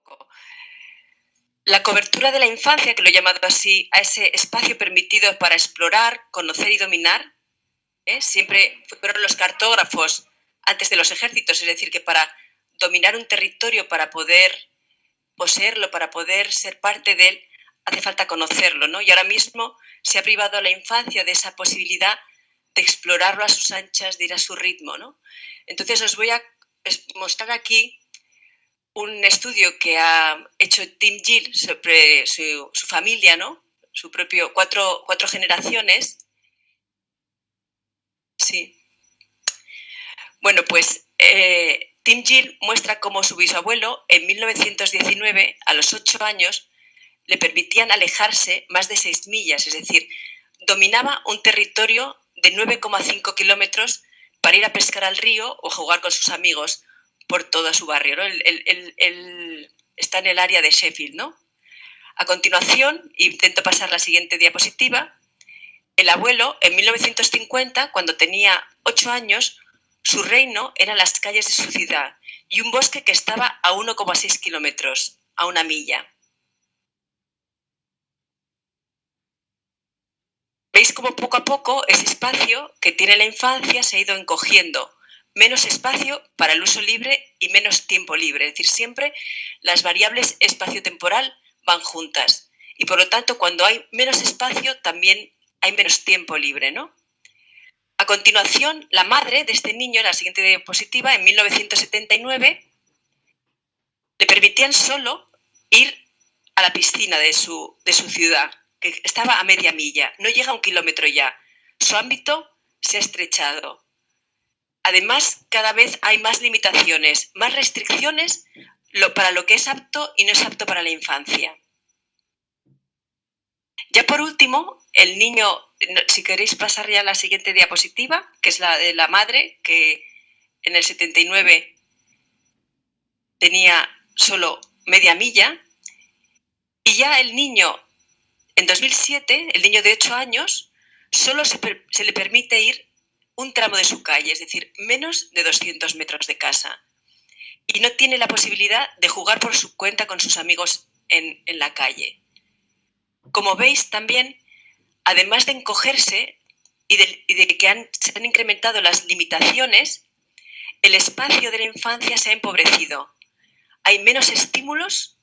poco. La cobertura de la infancia, que lo he llamado así, a ese espacio permitido para explorar, conocer y dominar, siempre fueron los cartógrafos antes de los ejércitos, es decir, que para dominar un territorio, para poder poseerlo, para poder ser parte de él, hace falta conocerlo, ¿no? Y ahora mismo se ha privado a la infancia de esa posibilidad de explorarlo a sus anchas, de ir a su ritmo, ¿no? Entonces os voy a mostrar aquí un estudio que ha hecho Tim Gill sobre su familia, ¿no? Su propio, cuatro generaciones. Sí. Bueno, pues Tim Gill muestra cómo su bisabuelo, en 1919, a los 8 años, le permitían alejarse más de 6 millas, es decir, dominaba un territorio de 9,5 kilómetros para ir a pescar al río o jugar con sus amigos por todo su barrio, ¿no? Él está en el área de Sheffield, ¿no? A continuación, intento pasar la siguiente diapositiva, el abuelo, en 1950, cuando tenía 8 años, su reino eran las calles de su ciudad y un bosque que estaba a 1,6 kilómetros, a una milla. ¿Veis cómo poco a poco ese espacio que tiene la infancia se ha ido encogiendo? Menos espacio para el uso libre y menos tiempo libre. Es decir, siempre las variables espacio-temporal van juntas. Y por lo tanto, cuando hay menos espacio, también hay menos tiempo libre, ¿no? A continuación, la madre de este niño, en la siguiente diapositiva, en 1979, le permitían solo ir a la piscina de su ciudad, que estaba a media milla, no llega a 1 kilómetro ya. Su ámbito se ha estrechado. Además, cada vez hay más limitaciones, más restricciones para lo que es apto y no es apto para la infancia. Ya por último, el niño, si queréis pasar ya a la siguiente diapositiva, que es la de la madre, que en el 79 tenía solo media milla, y ya el niño, en 2007, el niño de 8 años, solo se le permite ir un tramo de su calle, es decir, menos de 200 metros de casa. Y no tiene la posibilidad de jugar por su cuenta con sus amigos en la calle. Como veis también, además de encogerse y de que se han incrementado las limitaciones, el espacio de la infancia se ha empobrecido. Hay menos estímulos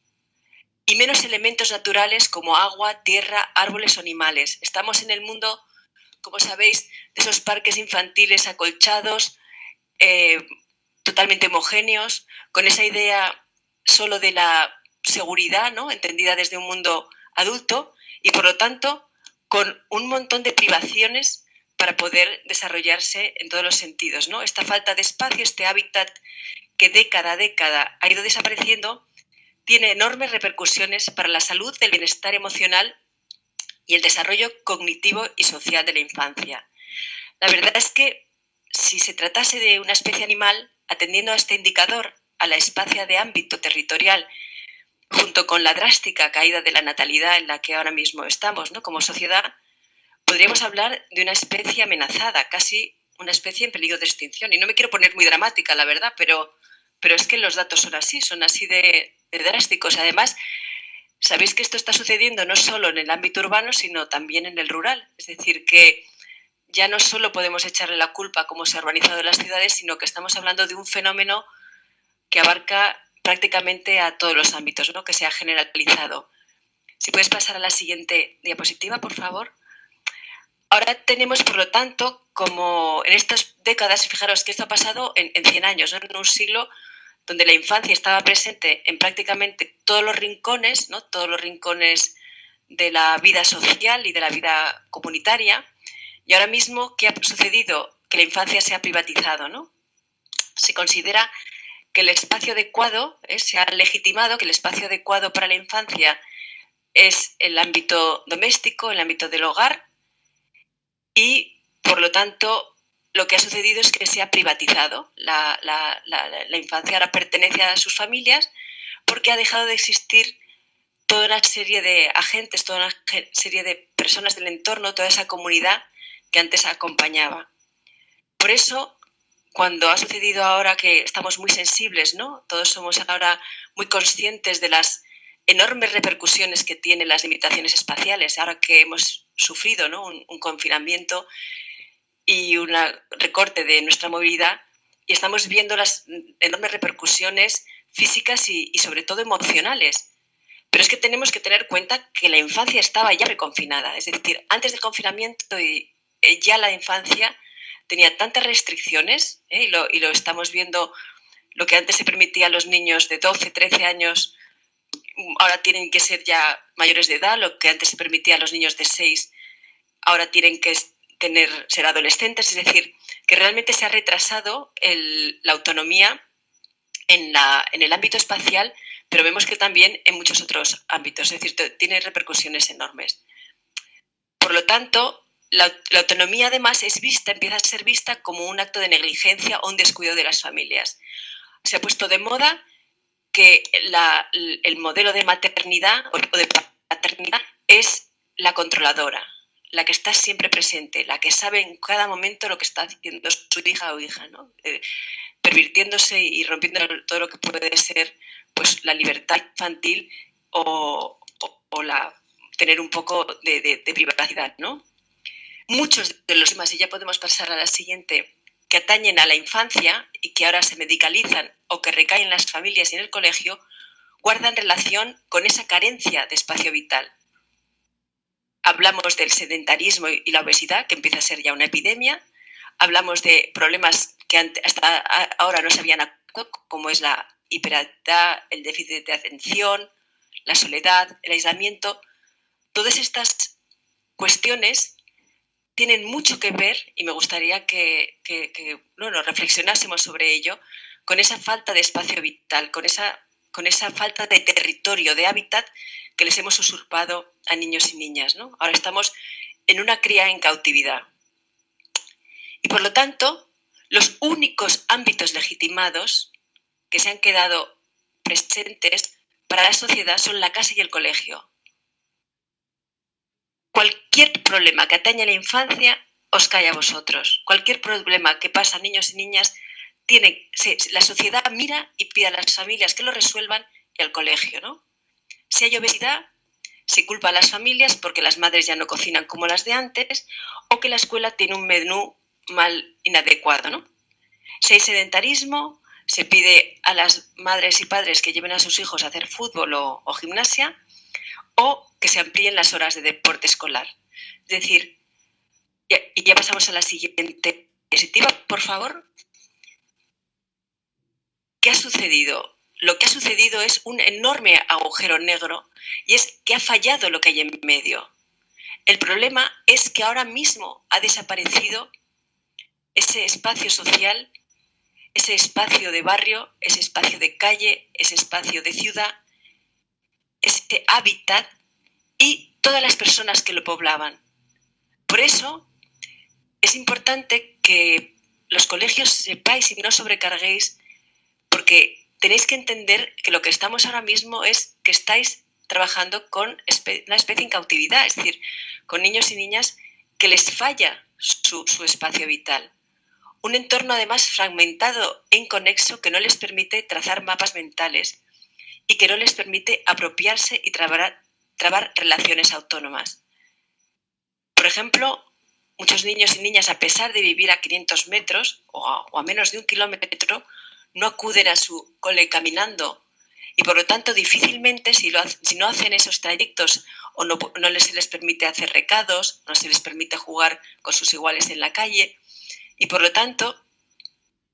y menos elementos naturales como agua, tierra, árboles o animales. Estamos en el mundo, como sabéis, de esos parques infantiles acolchados, totalmente homogéneos, con esa idea solo de la seguridad, ¿no? Entendida desde un mundo adulto, y por lo tanto con un montón de privaciones para poder desarrollarse en todos los sentidos, ¿no? Esta falta de espacio, este hábitat que década a década ha ido desapareciendo, tiene enormes repercusiones para la salud, el bienestar emocional y el desarrollo cognitivo y social de la infancia. La verdad es que si se tratase de una especie animal, atendiendo a este indicador, a la espacia de ámbito territorial, junto con la drástica caída de la natalidad en la que ahora mismo estamos, ¿no? Como sociedad, podríamos hablar de una especie amenazada, casi una especie en peligro de extinción. Y no me quiero poner muy dramática, la verdad, pero es que los datos son así de drásticos. Además, sabéis que esto está sucediendo no solo en el ámbito urbano, sino también en el rural. Es decir, que ya no solo podemos echarle la culpa a cómo se ha urbanizado las ciudades, sino que estamos hablando de un fenómeno que abarca prácticamente a todos los ámbitos, ¿no? Que se ha generalizado. Si puedes pasar a la siguiente diapositiva, por favor. Ahora tenemos, por lo tanto, como en estas décadas, fijaros que esto ha pasado en 100 años, ¿no? En un siglo donde la infancia estaba presente en prácticamente todos los rincones, ¿no? Todos los rincones de la vida social y de la vida comunitaria. Y ahora mismo, ¿qué ha sucedido? Que la infancia se ha privatizado, ¿no? Se considera que el espacio adecuado, se ha legitimado que el espacio adecuado para la infancia es el ámbito doméstico, el ámbito del hogar, y por lo tanto lo que ha sucedido es que se ha privatizado. La infancia ahora pertenece a sus familias porque ha dejado de existir toda una serie de agentes, toda una serie de personas del entorno, toda esa comunidad que antes acompañaba. Por eso, cuando ha sucedido ahora que estamos muy sensibles, ¿no? Todos somos ahora muy conscientes de las enormes repercusiones que tienen las limitaciones espaciales, ahora que hemos sufrido, ¿no? un confinamiento y un recorte de nuestra movilidad, y estamos viendo las enormes repercusiones físicas y sobre todo emocionales. Pero es que tenemos que tener en cuenta que la infancia estaba ya reconfinada, es decir, antes del confinamiento ya la infancia tenía tantas restricciones, y lo estamos viendo, lo que antes se permitía a los niños de 12, 13 años, ahora tienen que ser ya mayores de edad, lo que antes se permitía a los niños de 6, ahora tienen que ser adolescentes, es decir, que realmente se ha retrasado la autonomía en el ámbito espacial, pero vemos que también en muchos otros ámbitos, es decir, tiene repercusiones enormes. Por lo tanto, la autonomía además empieza a ser vista como un acto de negligencia o un descuido de las familias. Se ha puesto de moda que el modelo de maternidad o de paternidad es la controladora, la que está siempre presente, la que sabe en cada momento lo que está haciendo su hija o hija, ¿no? Pervirtiéndose y rompiendo todo lo que puede ser pues, la libertad infantil o tener un poco de privacidad, ¿no? Muchos de los temas, y ya podemos pasar a la siguiente, que atañen a la infancia y que ahora se medicalizan o que recaen en las familias y en el colegio, guardan relación con esa carencia de espacio vital. Hablamos del sedentarismo y la obesidad, que empieza a ser ya una epidemia. Hablamos de problemas que hasta ahora no se habían actuado, como es la hiperactividad, el déficit de atención, la soledad, el aislamiento. Todas estas cuestiones tienen mucho que ver, y me gustaría que reflexionásemos sobre ello, con esa falta de espacio vital, con esa falta de territorio, de hábitat que les hemos usurpado a niños y niñas, ¿no? Ahora estamos en una cría en cautividad. Y por lo tanto, los únicos ámbitos legitimados que se han quedado presentes para la sociedad son la casa y el colegio. Cualquier problema que atañe a la infancia os cae a vosotros. Cualquier problema que pasa a niños y niñas, la sociedad mira y pide a las familias que lo resuelvan y al colegio, ¿no? Si hay obesidad, se culpa a las familias porque las madres ya no cocinan como las de antes o que la escuela tiene un menú inadecuado, ¿no? Si hay sedentarismo, se pide a las madres y padres que lleven a sus hijos a hacer fútbol o gimnasia, o que se amplíen las horas de deporte escolar. Es decir, y ya pasamos a la siguiente diapositiva, por favor. ¿Qué ha sucedido? Lo que ha sucedido es un enorme agujero negro y es que ha fallado lo que hay en medio. El problema es que ahora mismo ha desaparecido ese espacio social, ese espacio de barrio, ese espacio de calle, ese espacio de ciudad, ese hábitat y todas las personas que lo poblaban. Por eso es importante que los colegios sepáis y no sobrecarguéis, porque tenéis que entender que lo que estamos ahora mismo es que estáis trabajando con una especie en cautividad, es decir, con niños y niñas que les falla su espacio vital. Un entorno además fragmentado e inconexo que no les permite trazar mapas mentales y que no les permite apropiarse y trabar relaciones autónomas. Por ejemplo, muchos niños y niñas, a pesar de vivir a 500 metros o a menos de 1 kilómetro, no acuden a su cole caminando y por lo tanto difícilmente si no hacen esos trayectos o no se les permite hacer recados, no se les permite jugar con sus iguales en la calle y por lo tanto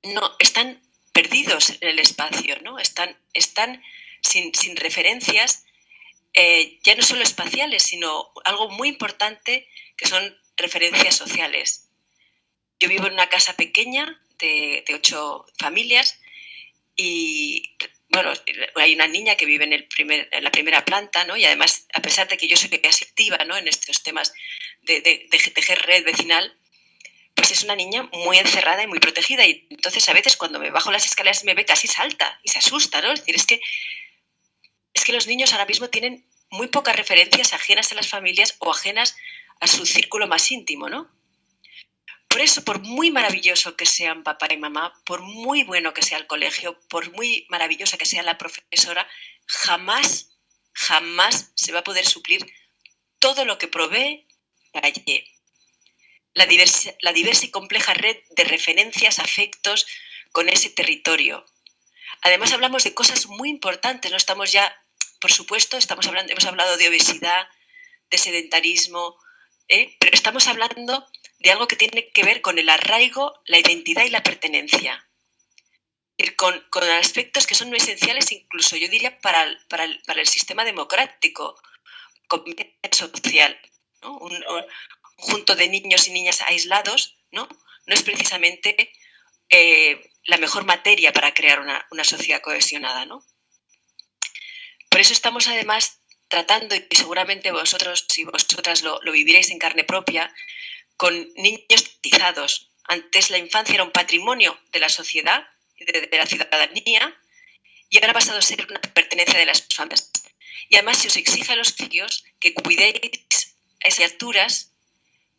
no están perdidos en el espacio, ¿no? Están sin referencias, ya no solo espaciales, sino algo muy importante que son referencias sociales. Yo vivo en una casa pequeña de 8 familias y bueno, hay una niña que vive en la primera planta, ¿no? Y además, a pesar de que yo soy casi activa, ¿no?, en estos temas de tejer red vecinal, pues es una niña muy encerrada y muy protegida. Y entonces a veces cuando me bajo las escaleras me ve casi salta y se asusta, ¿no? Es decir, es que los niños ahora mismo tienen muy pocas referencias ajenas a las familias o ajenas a su círculo más íntimo, ¿no? Por eso, por muy maravilloso que sean papá y mamá, por muy bueno que sea el colegio, por muy maravillosa que sea la profesora, jamás, jamás se va a poder suplir todo lo que provee la calle. La diversa y compleja red de referencias, afectos con ese territorio. Además, hablamos de cosas muy importantes, no estamos ya, por supuesto, hemos hablado de obesidad, de sedentarismo, pero estamos hablando de algo que tiene que ver con el arraigo, la identidad y la pertenencia. Con aspectos que son muy esenciales, incluso yo diría para el sistema democrático, convivencia social. ¿No? Un conjunto de niños y niñas aislados no es precisamente la mejor materia para crear una sociedad cohesionada. ¿no? Por eso estamos además tratando, y seguramente vosotros y vosotras lo viviréis en carne propia, con niños tizados. Antes la infancia era un patrimonio de la sociedad, de la ciudadanía, y ahora ha pasado a ser una pertenencia de las familias. Y además se os exige a los hijos que cuidéis a esas criaturas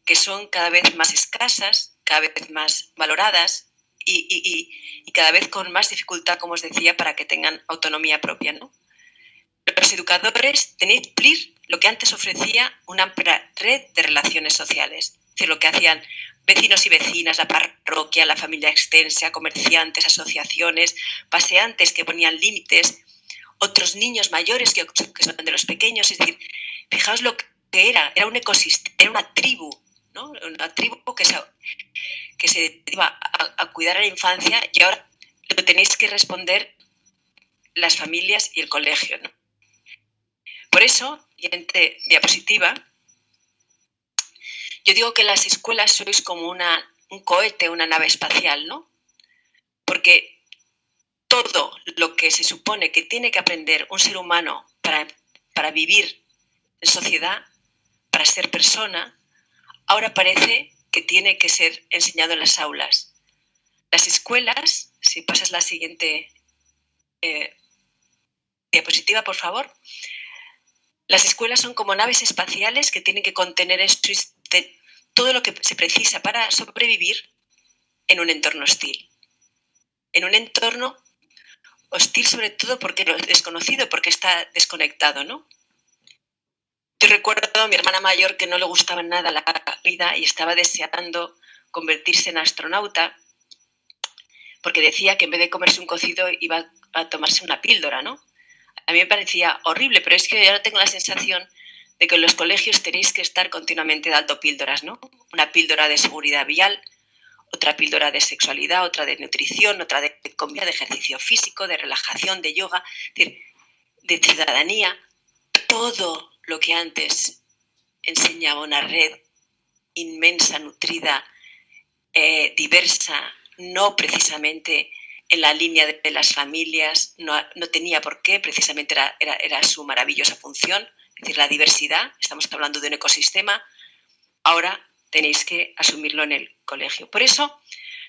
que son cada vez más escasas, cada vez más valoradas y cada vez con más dificultad, como os decía, para que tengan autonomía propia. ¿no? Los educadores tenéis que cumplir lo que antes ofrecía una amplia red de relaciones sociales. Es decir, lo que hacían vecinos y vecinas, la parroquia, la familia extensa, comerciantes, asociaciones, paseantes que ponían límites, otros niños mayores que son de los pequeños. Es decir, fijaos lo que era un ecosistema, era una tribu, ¿no? Una tribu que se dedica a cuidar a la infancia, y ahora lo tenéis que responder las familias y el colegio. ¿no? Por eso, siguiente diapositiva, yo digo que las escuelas sois como un cohete, una nave espacial, ¿no? Porque todo lo que se supone que tiene que aprender un ser humano para vivir en sociedad, para ser persona, ahora parece que tiene que ser enseñado en las aulas. Las escuelas, si pasas la siguiente diapositiva, por favor. Las escuelas son como naves espaciales que tienen que contener todo lo que se precisa para sobrevivir en un entorno hostil. En un entorno hostil sobre todo porque lo es desconocido, porque está desconectado, ¿no? Yo recuerdo a mi hermana mayor que no le gustaba nada la vida y estaba deseando convertirse en astronauta porque decía que en vez de comerse un cocido iba a tomarse una píldora, ¿no? A mí me parecía horrible, pero es que yo ahora tengo la sensación de que en los colegios tenéis que estar continuamente dando píldoras, ¿no? Una píldora de seguridad vial, otra píldora de sexualidad, otra de nutrición, otra de comida, de ejercicio físico, de relajación, de yoga, de ciudadanía. Todo lo que antes enseñaba una red inmensa, nutrida, diversa, no precisamente en la línea de las familias, no tenía por qué, precisamente era su maravillosa función, es decir, la diversidad, estamos hablando de un ecosistema, ahora tenéis que asumirlo en el colegio. Por eso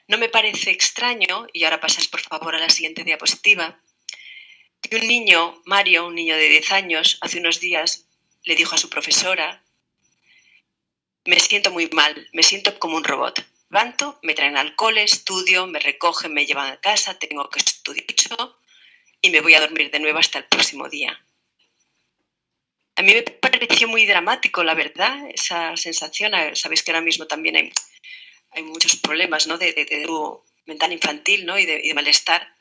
no me parece extraño, y ahora pasáis por favor a la siguiente diapositiva, que un niño, Mario, un niño de 10 años, hace unos días le dijo a su profesora: me siento muy mal, me siento como un robot. Levanto, me traen al cole, estudio, me recogen, me llevan a casa, tengo que estudiar y me voy a dormir de nuevo hasta el próximo día. A mí me pareció muy dramático, la verdad, esa sensación. Sabéis que ahora mismo también hay muchos problemas, ¿no? de mental infantil, ¿no? y de malestar.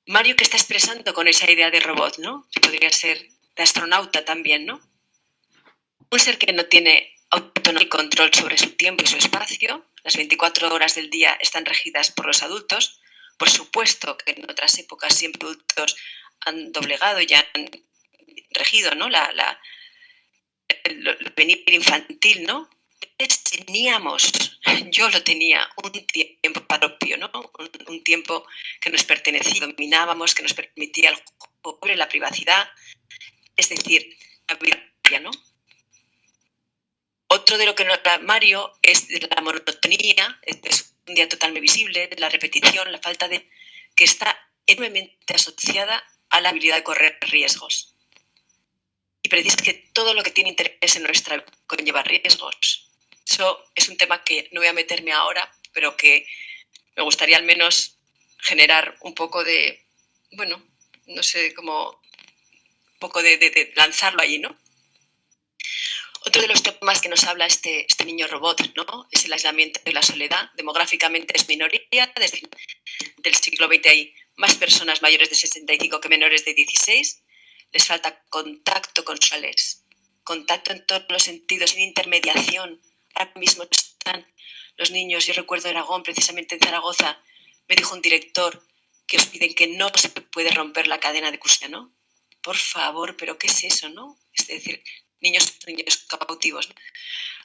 Mario, que está expresando con esa idea de robot, ¿no? Que podría ser de astronauta también, ¿no? Un ser que no tiene autonomía y control sobre su tiempo y su espacio. Las 24 horas del día están regidas por los adultos. Por supuesto que en otras épocas siempre adultos han doblegado y han regido, ¿no? El venir infantil, ¿no? Teníamos, yo lo tenía, un tiempo propio, ¿no? Un tiempo que nos pertenecía, dominábamos, que nos permitía el juego, la privacidad, es decir, la vida propia, ¿no? Otro de lo que nota Mario es de la monotonía, es un día totalmente visible, de la repetición, la falta de que está enormemente asociada a la habilidad de correr riesgos. Y precisamente que todo lo que tiene interés en nuestra vida conlleva riesgos. Eso es un tema que no voy a meterme ahora, pero que me gustaría al menos generar un poco de, bueno, no sé, como un poco de lanzarlo allí, ¿no? Otro de los temas que nos habla este niño robot, ¿no? Es el aislamiento y la soledad. Demográficamente es minoría, desde el siglo XX hay más personas mayores de 65 que menores de 16. Les falta contacto con sociales, contacto en todos los sentidos, sin intermediación. Ahora mismo están los niños, yo recuerdo en Aragón, precisamente en Zaragoza, me dijo un director que os piden que no se puede romper la cadena de custodia, ¿no? Por favor, pero ¿qué es eso, no? Es decir, niños cautivos, ¿no?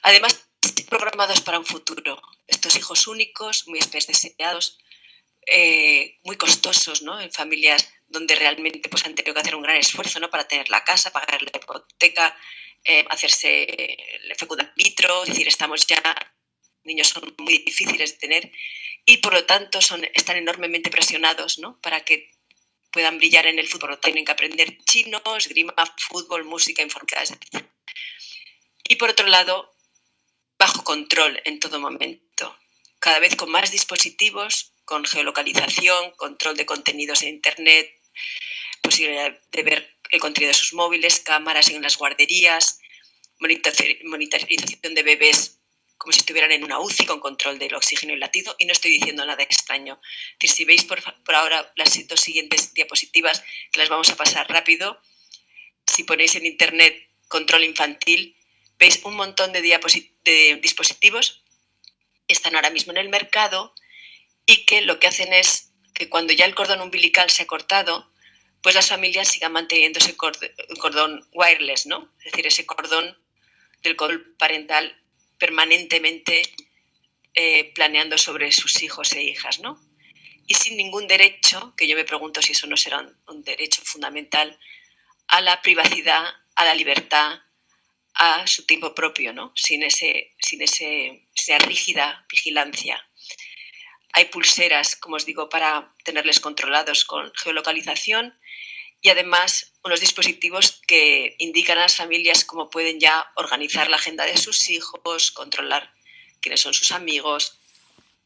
Además, programados para un futuro. Estos hijos únicos, muy deseados, muy costosos, ¿no? En familias donde realmente pues, han tenido que hacer un gran esfuerzo, ¿no? Para tener la casa, pagar la hipoteca, hacerse el fecundar in vitro, es decir, estamos ya, niños son muy difíciles de tener y por lo tanto están enormemente presionados, ¿no? Para que puedan brillar en el fútbol. Tienen que aprender chino, esgrima, fútbol, música, informática, etc. Y por otro lado, bajo control en todo momento, cada vez con más dispositivos, con geolocalización, control de contenidos en Internet, posibilidad de ver el contenido de sus móviles, cámaras en las guarderías, monitorización de bebés como si estuvieran en una UCI con control del oxígeno y latido, y no estoy diciendo nada extraño. Es decir, si veis por ahora las dos siguientes diapositivas, que las vamos a pasar rápido, si ponéis en Internet control infantil, veis un montón de dispositivos que están ahora mismo en el mercado y que lo que hacen es que cuando ya el cordón umbilical se ha cortado, pues las familias sigan manteniendo ese cordón wireless, ¿no? Es decir, ese cordón del control parental permanentemente planeando sobre sus hijos e hijas, ¿no? Y sin ningún derecho, que yo me pregunto si eso no será un derecho fundamental, a la privacidad, a la libertad, a su tiempo propio, ¿no? Sin esa rígida vigilancia. Hay pulseras, como os digo, para tenerles controlados con geolocalización y además unos dispositivos que indican a las familias cómo pueden ya organizar la agenda de sus hijos, controlar quiénes son sus amigos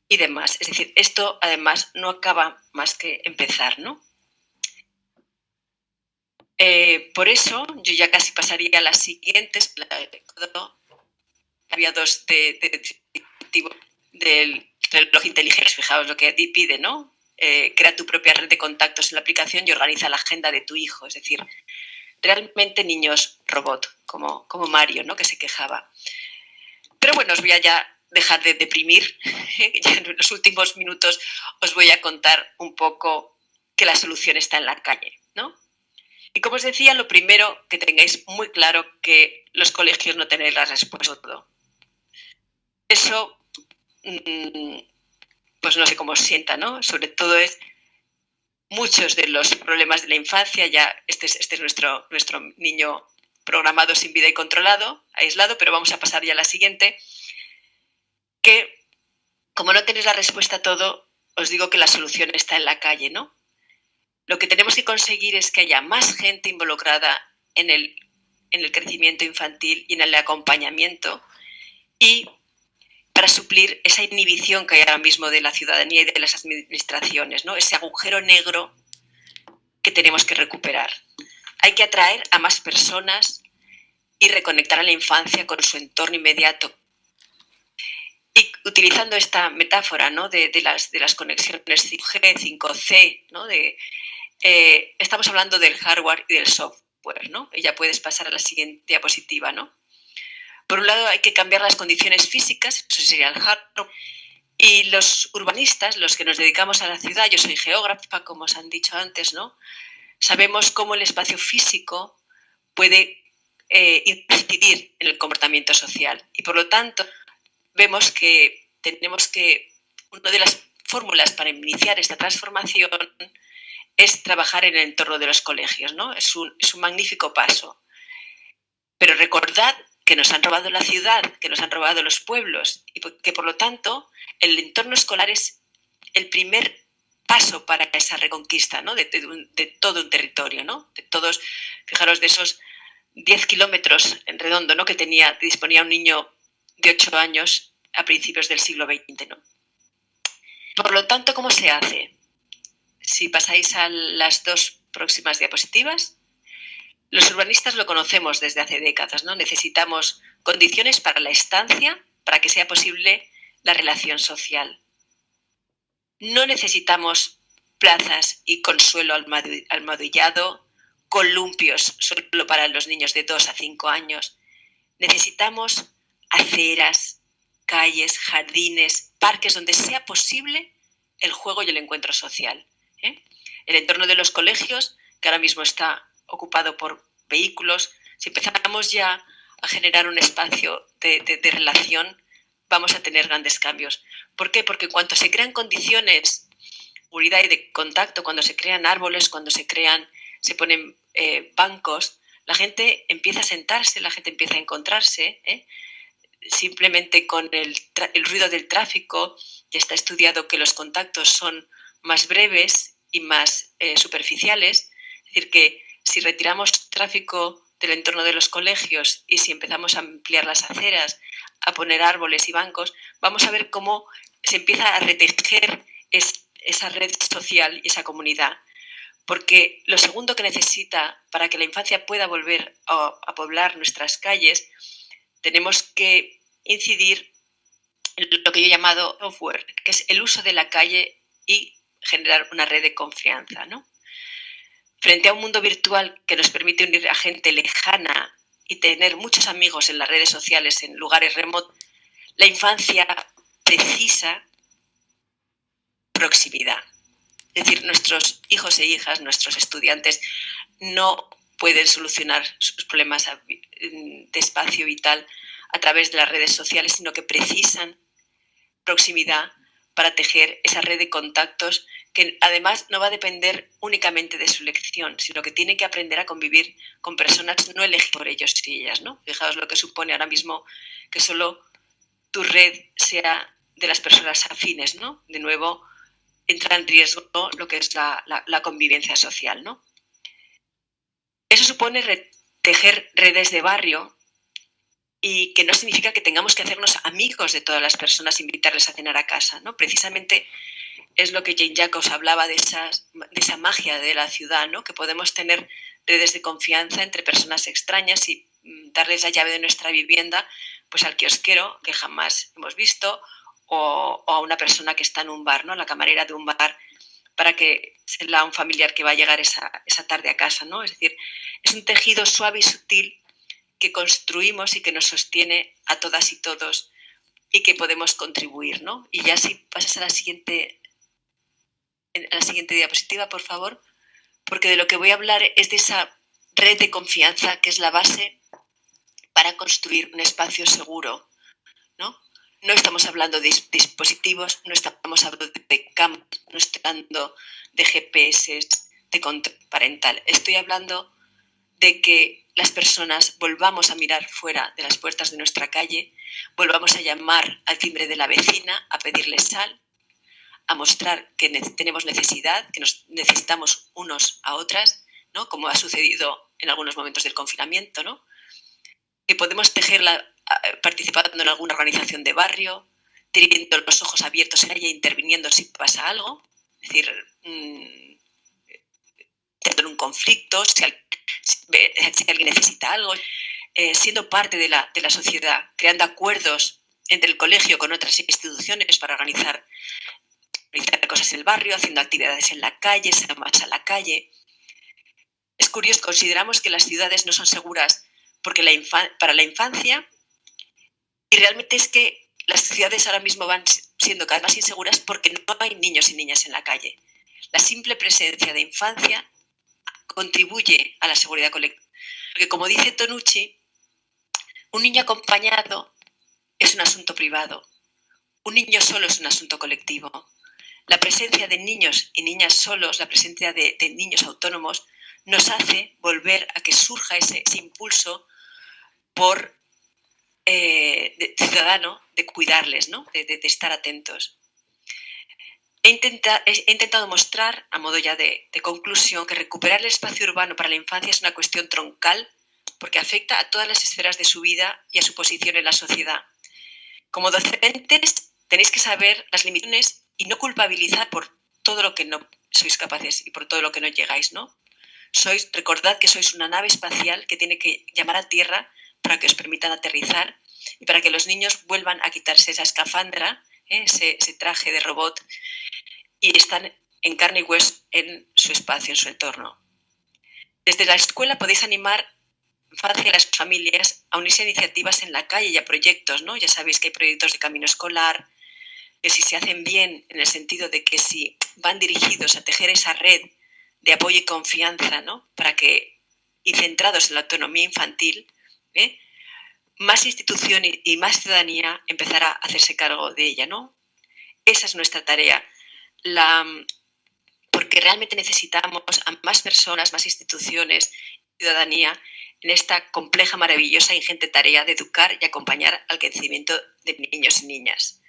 y demás. Es decir, esto además no acaba más que empezar, ¿no? Por eso yo ya casi pasaría a las siguientes. Había dos del reloj inteligente, fijaos lo que pide, ¿no? Crea tu propia red de contactos en la aplicación y organiza la agenda de tu hijo. Es decir, realmente niños robot, como Mario, ¿no? Que se quejaba. Pero bueno, os voy a ya dejar de deprimir. Ya en los últimos minutos os voy a contar un poco que la solución está en la calle, ¿no? Y como os decía, lo primero que tengáis muy claro que los colegios no tenéis la respuesta a todo. Eso, pues no sé cómo os sienta, ¿no? Sobre todo es muchos de los problemas de la infancia, ya este es nuestro niño programado sin vida y controlado, aislado, pero vamos a pasar ya a la siguiente, que como no tenéis la respuesta a todo, os digo que la solución está en la calle, ¿no? Lo que tenemos que conseguir es que haya más gente involucrada en el crecimiento infantil y en el acompañamiento y para suplir esa inhibición que hay ahora mismo de la ciudadanía y de las administraciones, ¿no? Ese agujero negro que tenemos que recuperar. Hay que atraer a más personas y reconectar a la infancia con su entorno inmediato. Y utilizando esta metáfora, ¿no? de las conexiones 5G, 5C, ¿no? Estamos hablando del hardware y del software, ¿no? Y ya puedes pasar a la siguiente diapositiva, ¿no? Por un lado hay que cambiar las condiciones físicas, eso sería el hardware, y los urbanistas, los que nos dedicamos a la ciudad, yo soy geógrafa, como os han dicho antes, ¿no? Sabemos cómo el espacio físico puede incidir en el comportamiento social y por lo tanto vemos que tenemos que, una de las fórmulas para iniciar esta transformación es trabajar en el entorno de los colegios, ¿no? Es un magnífico paso. Pero recordad que nos han robado la ciudad, que nos han robado los pueblos y que por lo tanto el entorno escolar es el primer paso para esa reconquista, ¿no? de todo un territorio, ¿no? De todos, fijaros, de esos 10 kilómetros en redondo, ¿no? Que disponía un niño de 8 años a principios del siglo XX, ¿no? Por lo tanto, ¿cómo se hace? Si pasáis a las 2 próximas diapositivas, los urbanistas lo conocemos desde hace décadas, ¿no? Necesitamos condiciones para la estancia, para que sea posible la relación social. No necesitamos plazas y consuelo almohadillado, columpios solo para los niños de 2 a 5 años. Necesitamos aceras, calles, jardines, parques donde sea posible el juego y el encuentro social. El entorno de los colegios, que ahora mismo está ocupado por vehículos, si empezamos ya a generar un espacio de relación, vamos a tener grandes cambios. ¿Por qué? Porque cuando se crean condiciones de seguridad y de contacto, cuando se crean árboles, cuando se ponen bancos, la gente empieza a sentarse, la gente empieza a encontrarse, simplemente con el ruido del tráfico. Ya está estudiado que los contactos son más breves y más superficiales. Es decir, que si retiramos tráfico del entorno de los colegios y si empezamos a ampliar las aceras, a poner árboles y bancos, vamos a ver cómo se empieza a retejer esa red social y esa comunidad. Porque lo segundo que necesita para que la infancia pueda volver a poblar nuestras calles, tenemos que incidir en lo que yo he llamado software, que es el uso de la calle y generar una red de confianza, ¿no? Frente a un mundo virtual que nos permite unir a gente lejana y tener muchos amigos en las redes sociales, en lugares remotos, la infancia precisa proximidad. Es decir, nuestros hijos e hijas, nuestros estudiantes, no pueden solucionar sus problemas de espacio vital a través de las redes sociales, sino que precisan proximidad para tejer esa red de contactos que además no va a depender únicamente de su elección, sino que tiene que aprender a convivir con personas no elegidas por ellos y ellas, ¿no? Fijaos lo que supone ahora mismo que solo tu red sea de las personas afines, ¿no? De nuevo, entra en riesgo lo que es la convivencia social, ¿no? Eso supone tejer redes de barrio y que no significa que tengamos que hacernos amigos de todas las personas, invitarles a cenar a casa, ¿no? Precisamente es lo que Jane Jacobs hablaba de esa magia de la ciudad, ¿no? Que podemos tener redes de confianza entre personas extrañas y darles la llave de nuestra vivienda pues al kiosquero que jamás hemos visto o a una persona que está en un bar, ¿no? La camarera de un bar, para que sea un familiar que va a llegar esa tarde a casa, ¿no? Es decir, es un tejido suave y sutil que construimos y que nos sostiene a todas y todos y que podemos contribuir, ¿no? Y ya si pasas a la siguiente diapositiva, por favor, porque de lo que voy a hablar es de esa red de confianza que es la base para construir un espacio seguro, ¿no? No estamos hablando de dispositivos, no estamos hablando de cámaras, no estoy hablando de GPS, de control parental. Estoy hablando de que las personas volvamos a mirar fuera de las puertas de nuestra calle, volvamos a llamar al timbre de la vecina, a pedirle sal, a mostrar que tenemos necesidad, que nos necesitamos unos a otras, ¿no? Como ha sucedido en algunos momentos del confinamiento, ¿no? Que podemos tejerla participando en alguna organización de barrio, teniendo los ojos abiertos en ella e interviniendo si pasa algo, es decir, en un conflicto, si alguien necesita algo, siendo parte de la sociedad, creando acuerdos entre el colegio con otras instituciones para organizar cosas en el barrio, haciendo actividades en la calle, ser más a la calle. Es curioso, consideramos que las ciudades no son seguras porque para la infancia, y realmente es que las ciudades ahora mismo van siendo cada vez más inseguras porque no hay niños y niñas en la calle. La simple presencia de infancia contribuye a la seguridad colectiva. Porque como dice Tonucci, un niño acompañado es un asunto privado, un niño solo es un asunto colectivo. La presencia de niños y niñas solos, la presencia de niños autónomos, nos hace volver a que surja ese impulso por ciudadano de cuidarles, ¿no? de estar atentos. He intentado mostrar, a modo ya de conclusión, que recuperar el espacio urbano para la infancia es una cuestión troncal porque afecta a todas las esferas de su vida y a su posición en la sociedad. Como docentes tenéis que saber las limitaciones y no culpabilizar por todo lo que no sois capaces y por todo lo que no llegáis, ¿no? Recordad que sois una nave espacial que tiene que llamar a tierra para que os permitan aterrizar y para que los niños vuelvan a quitarse esa escafandra, ese traje de robot, y están en carne y hueso en su espacio, en su entorno. Desde la escuela podéis animar a las familias a unirse a iniciativas en la calle y a proyectos, ¿no? Ya sabéis que hay proyectos de camino escolar, que si se hacen bien, en el sentido de que si van dirigidos a tejer esa red de apoyo y confianza, ¿no? Y centrados en la autonomía infantil, más institución y más ciudadanía empezará a hacerse cargo de ella, ¿no? Esa es nuestra tarea. Porque realmente necesitamos a más personas, más instituciones, ciudadanía en esta compleja, maravillosa e ingente tarea de educar y acompañar al crecimiento de niños y niñas.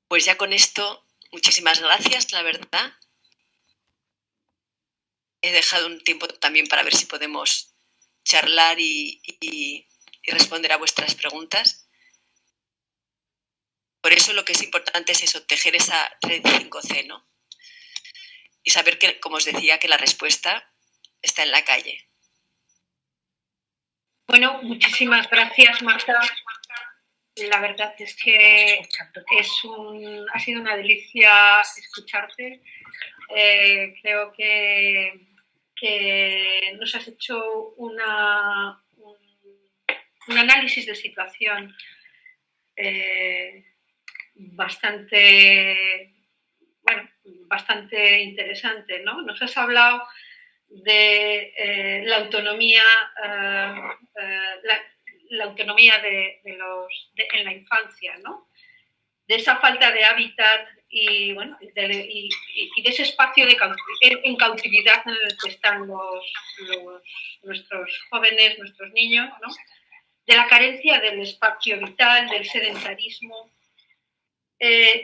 Pues ya con esto, muchísimas gracias, la verdad. He dejado un tiempo también para ver si podemos charlar y responder a vuestras preguntas. Por eso lo que es importante es eso, tejer esa red 5C, ¿no? Y saber que, como os decía, que la respuesta está en la calle. Bueno, muchísimas gracias, Marta. La verdad es que ha sido una delicia escucharte. Creo que nos has hecho un análisis de situación bastante interesante, ¿no? Nos has hablado de la autonomía, la autonomía en la infancia, ¿no? De esa falta de hábitat y de ese espacio en cautividad en el que están nuestros jóvenes, nuestros niños, ¿no? De la carencia del espacio vital, del sedentarismo.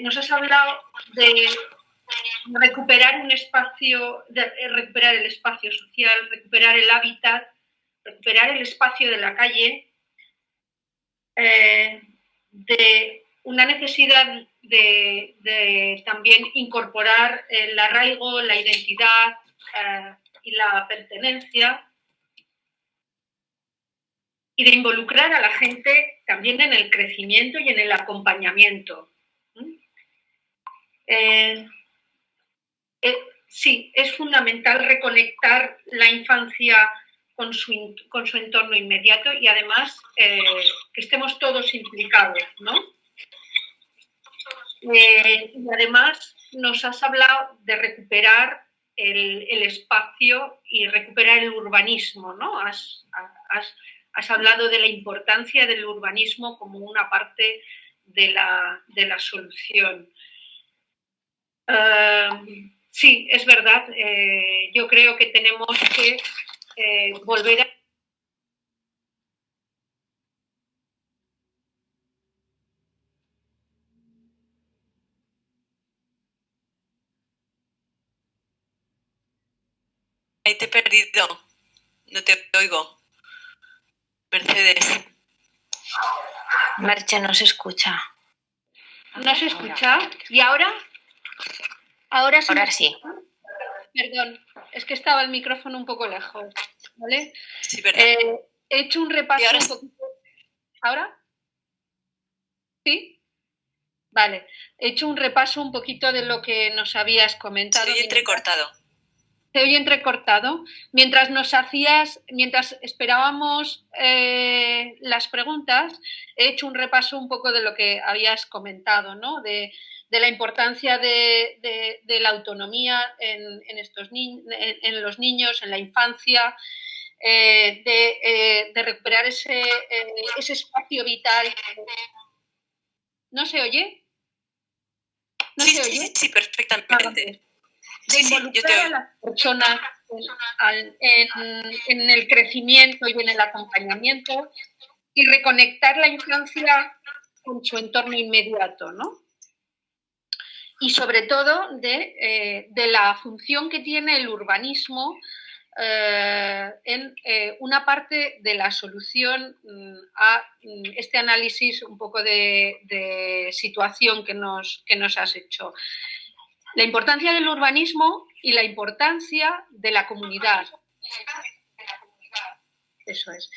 Nos has hablado de recuperar un espacio, recuperar el espacio social, recuperar el hábitat, recuperar el espacio de la calle, de una necesidad de también incorporar el arraigo, la identidad y la pertenencia, y de involucrar a la gente también en el crecimiento y en el acompañamiento. Sí, es fundamental reconectar la infancia con su entorno inmediato y además que estemos todos implicados, ¿no? Y además nos has hablado de recuperar el espacio y recuperar el urbanismo, ¿no? Has hablado de la importancia del urbanismo como una parte de la solución. Sí, es verdad. Yo creo que tenemos que volver a... Ahí te he perdido. No te oigo. Mercedes. Merche no se escucha. ¿No se escucha? ¿Y ahora? Ahora sí. Perdón, es que estaba el micrófono un poco lejos, ¿vale? Sí, verdad. He hecho un repaso un poquito. ¿Ahora? ¿Sí? Vale. He hecho un repaso un poquito de lo que nos habías comentado. Se oye entrecortado. Se oye entrecortado. Mientras esperábamos las preguntas, he hecho un repaso un poco de lo que habías comentado, ¿no? De la importancia de la autonomía en los niños, en la infancia, de recuperar ese espacio vital. ¿No se oye? ¿No se oye? Sí, perfectamente. De involucrar a las personas en el crecimiento y en el acompañamiento y reconectar la infancia con su entorno inmediato, ¿no? Y sobre todo de la función que tiene el urbanismo en una parte de la solución a este análisis un poco de situación que nos has hecho. La importancia del urbanismo y la importancia de la comunidad. Eso es.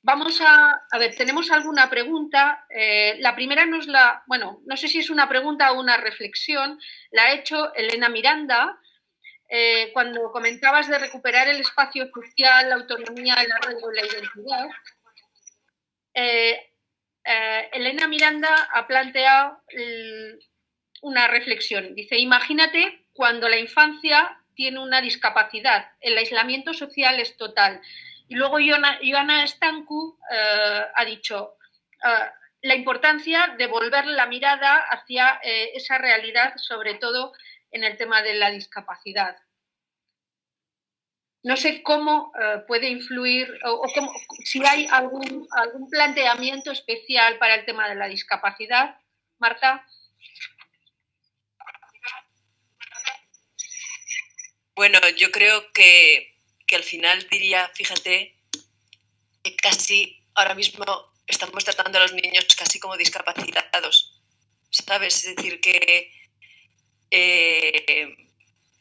Vamos a ver, tenemos alguna pregunta. La primera bueno, no sé si es una pregunta o una reflexión, la ha hecho Elena Miranda, cuando comentabas de recuperar el espacio social, la autonomía, el arraigo y la identidad. Elena Miranda ha planteado una reflexión. Dice, imagínate cuando la infancia tiene una discapacidad, el aislamiento social es total. Y luego Joana Stancu ha dicho la importancia de volver la mirada hacia esa realidad, sobre todo en el tema de la discapacidad. No sé cómo puede influir o si hay algún planteamiento especial para el tema de la discapacidad. Marta. Bueno, yo creo que al final diría, fíjate, que casi ahora mismo estamos tratando a los niños casi como discapacitados, ¿sabes? Es decir, que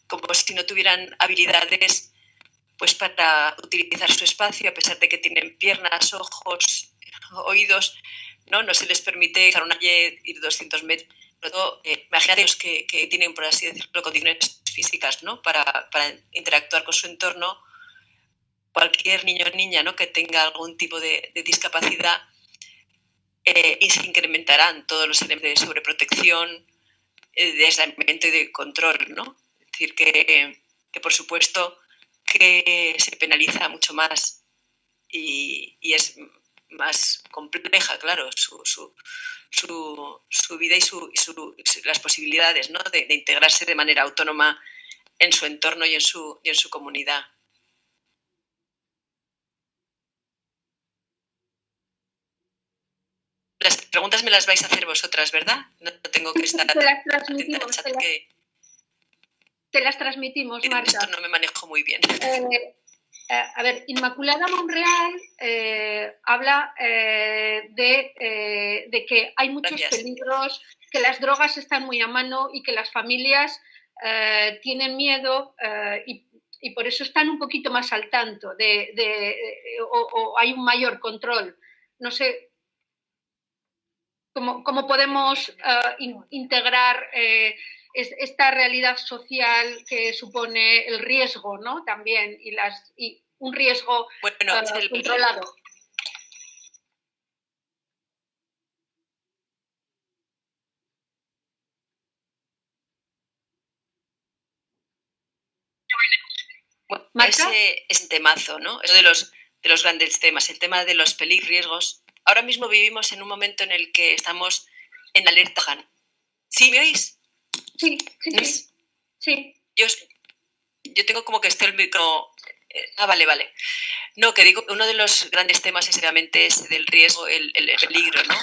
como si no tuvieran habilidades pues para utilizar su espacio, a pesar de que tienen piernas, ojos, oídos, no se les permite cruzar una calle, ir 200 metros. Imagínate que tienen, por así decirlo, condiciones físicas, ¿no? para interactuar con su entorno. Cualquier niño o niña, ¿no? que tenga algún tipo de discapacidad, y se incrementarán todos los elementos de sobreprotección, de aislamiento y de control, ¿no? Es decir, que por supuesto que se penaliza mucho más y es más compleja, claro, su vida y las posibilidades, ¿no? de integrarse de manera autónoma en su entorno y en su comunidad. Las preguntas me las vais a hacer vosotras, ¿verdad? No tengo que estar te las transmitimos, atenta al chat te las transmitimos, Marta. Esto no me manejo muy bien. A ver, Inmaculada Monreal habla de que hay muchos peligros, que las drogas están muy a mano y que las familias tienen miedo y por eso están un poquito más al tanto o hay un mayor control. No sé cómo podemos integrar esta realidad social que supone el riesgo, ¿no? También, y un riesgo controlado. Bueno, ese es un temazo, ¿no? Eso de los grandes temas, el tema de los peligros. Ahora mismo vivimos en un momento en el que estamos en alerta. ¿Sí me oís? Sí, sí, sí. Sí. Yo tengo como que estoy el micro... vale. No, que digo, uno de los grandes temas es realmente ese del riesgo, el peligro, ¿no?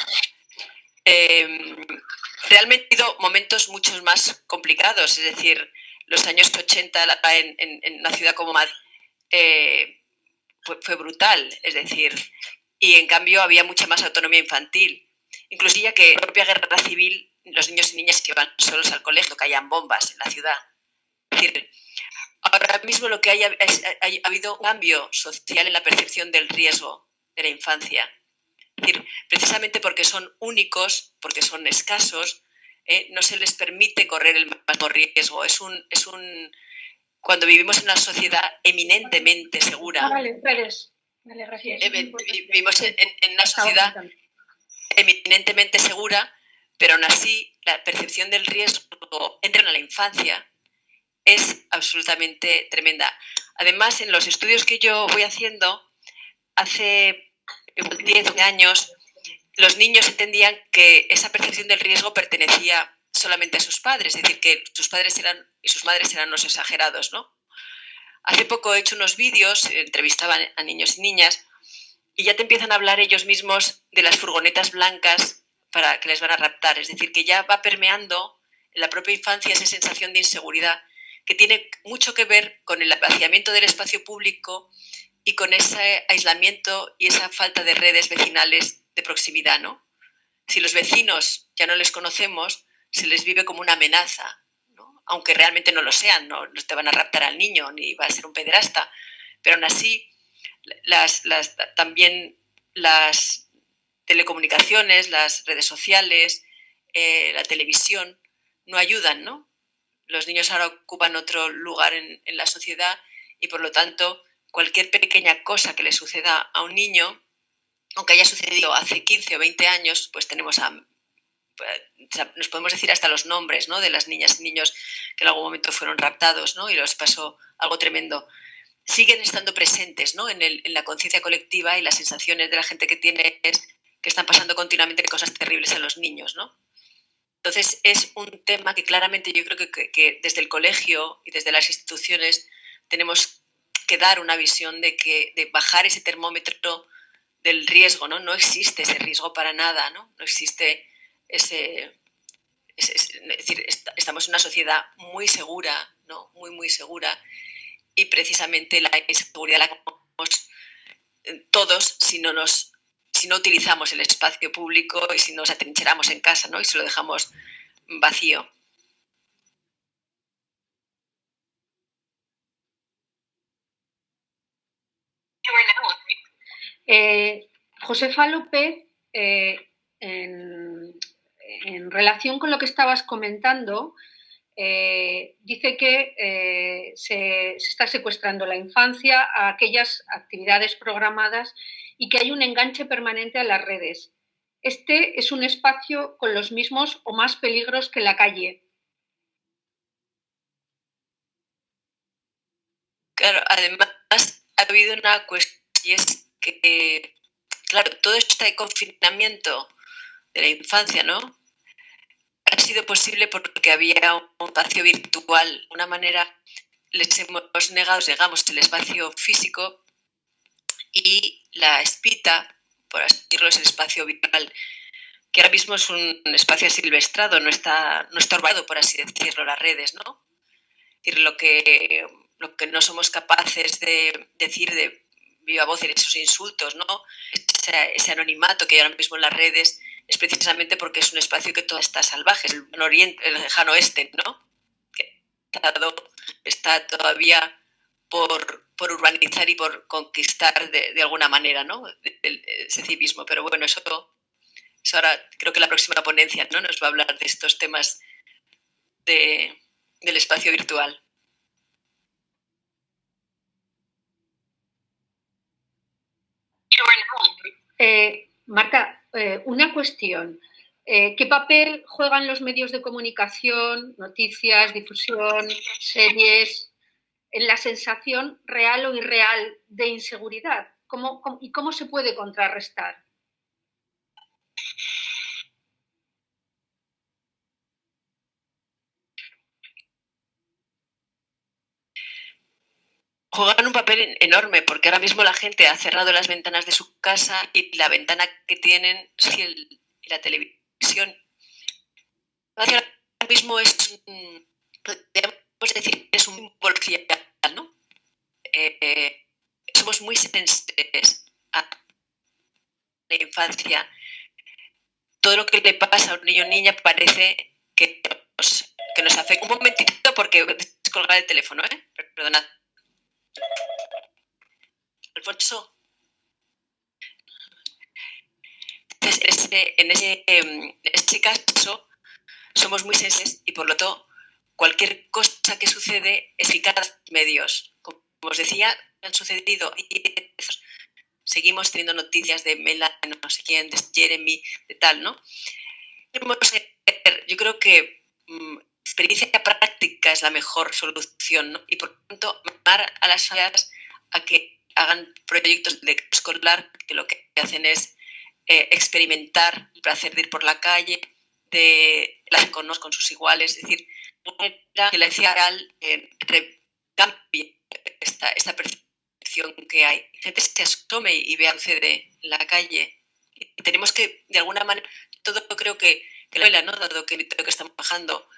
Realmente ha habido momentos mucho más complicados, es decir, los años 80 en una ciudad como Madrid fue brutal, es decir, y en cambio había mucha más autonomía infantil. Incluso ya que en la propia guerra civil los niños y niñas que iban solos al colegio, caían bombas en la ciudad. Es decir, ahora mismo lo que ha habido un cambio social en la percepción del riesgo de la infancia. Es decir, precisamente porque son únicos, porque son escasos, no se les permite correr el mismo riesgo. Cuando vivimos en una sociedad eminentemente segura. Vale, gracias. Vivimos en una sociedad eminentemente segura, pero aún así la percepción del riesgo entra en la infancia es absolutamente tremenda. Además, en los estudios que yo voy haciendo, hace 10 años, los niños entendían que esa percepción del riesgo pertenecía solamente a sus padres, es decir, que sus padres y sus madres eran los exagerados, ¿no? Hace poco he hecho unos vídeos, entrevistaban a niños y niñas, y ya te empiezan a hablar ellos mismos de las furgonetas blancas para que les van a raptar. Es decir, que ya va permeando en la propia infancia esa sensación de inseguridad que tiene mucho que ver con el vaciamiento del espacio público y con ese aislamiento y esa falta de redes vecinales de proximidad, ¿no? Si los vecinos ya no les conocemos, se les vive como una amenaza, ¿no? Aunque realmente no lo sean, no te van a raptar al niño ni va a ser un pederasta, pero aún así también las telecomunicaciones, las redes sociales, la televisión no ayudan, ¿no? Los niños ahora ocupan otro lugar en la sociedad y por lo tanto cualquier pequeña cosa que le suceda a un niño, aunque haya sucedido hace 15 o 20 años, pues nos podemos decir hasta los nombres, ¿no?, de las niñas y niños que en algún momento fueron raptados, ¿no?, y les pasó algo tremendo. Siguen estando presentes, ¿no?, en la conciencia colectiva, y las sensaciones de la gente que tiene es que están pasando continuamente cosas terribles a los niños, ¿no? Entonces es un tema que claramente yo creo que desde el colegio y desde las instituciones tenemos que dar una visión de bajar ese termómetro del riesgo, ¿no? No existe ese riesgo para nada, ¿no? No existe ese... Es decir, estamos en una sociedad muy segura, ¿no? Muy, muy segura, y precisamente la inseguridad la tenemos todos si no utilizamos el espacio público y si nos atrincheramos en casa, ¿no?, y si lo dejamos vacío. Josefa López, en relación con lo que estabas comentando, dice que se está secuestrando la infancia a aquellas actividades programadas y que hay un enganche permanente a las redes. Este es un espacio con los mismos o más peligros que la calle. Claro, además ha habido una cuestión, y es que, claro, todo este confinamiento de la infancia, ¿no?, ha sido posible porque había un espacio virtual, una manera, les hemos negado, digamos, el espacio físico, y la espita, por así decirlo, es el espacio virtual, que ahora mismo es un espacio silvestrado, no está urbano, por así decirlo, las redes, ¿no? Es decir, lo que no somos capaces de decir de viva voz en esos insultos, ¿no?, ese anonimato que hay ahora mismo en las redes, es precisamente porque es un espacio que todo está salvaje, el lejano oeste, ¿no?, que está todavía por urbanizar y por conquistar de alguna manera, ¿no?, ese civismo. Pero bueno, eso ahora creo que la próxima ponencia, ¿no?, nos va a hablar de estos temas del espacio virtual. Marta, una cuestión. ¿Qué papel juegan los medios de comunicación, noticias, difusión, series, en la sensación real o irreal de inseguridad? ¿Y cómo se puede contrarrestar? Juegan un papel enorme, porque ahora mismo la gente ha cerrado las ventanas de su casa y la ventana que tienen es la televisión. Ahora mismo podemos decir, es un símbolo social, ¿no? Somos muy sensibles a la infancia. Todo lo que le pasa a un niño o niña parece que nos afecta. Un momentito, porque descolgar el teléfono, ¿eh? Perdonad. Alfonso. Entonces, en ese caso, somos muy sensibles y por lo tanto, cualquier cosa que sucede es eficaz a los medios. Como os decía, han sucedido y seguimos teniendo noticias de Melania, no sé quién, de Jeremy, de tal, ¿no? Yo creo que experiencia práctica es la mejor solución, ¿no? Y por lo tanto, llamar a las familias a que hagan proyectos de escolar que lo que hacen es experimentar el placer de ir por la calle, de relacionarnos con sus iguales, es decir, que la ciencia real cambie esta percepción que hay. La gente se asome y vea lo que sucede en la calle. Y tenemos que, de alguna manera, todo creo que la escuela, ¿no?, dado que estamos bajando,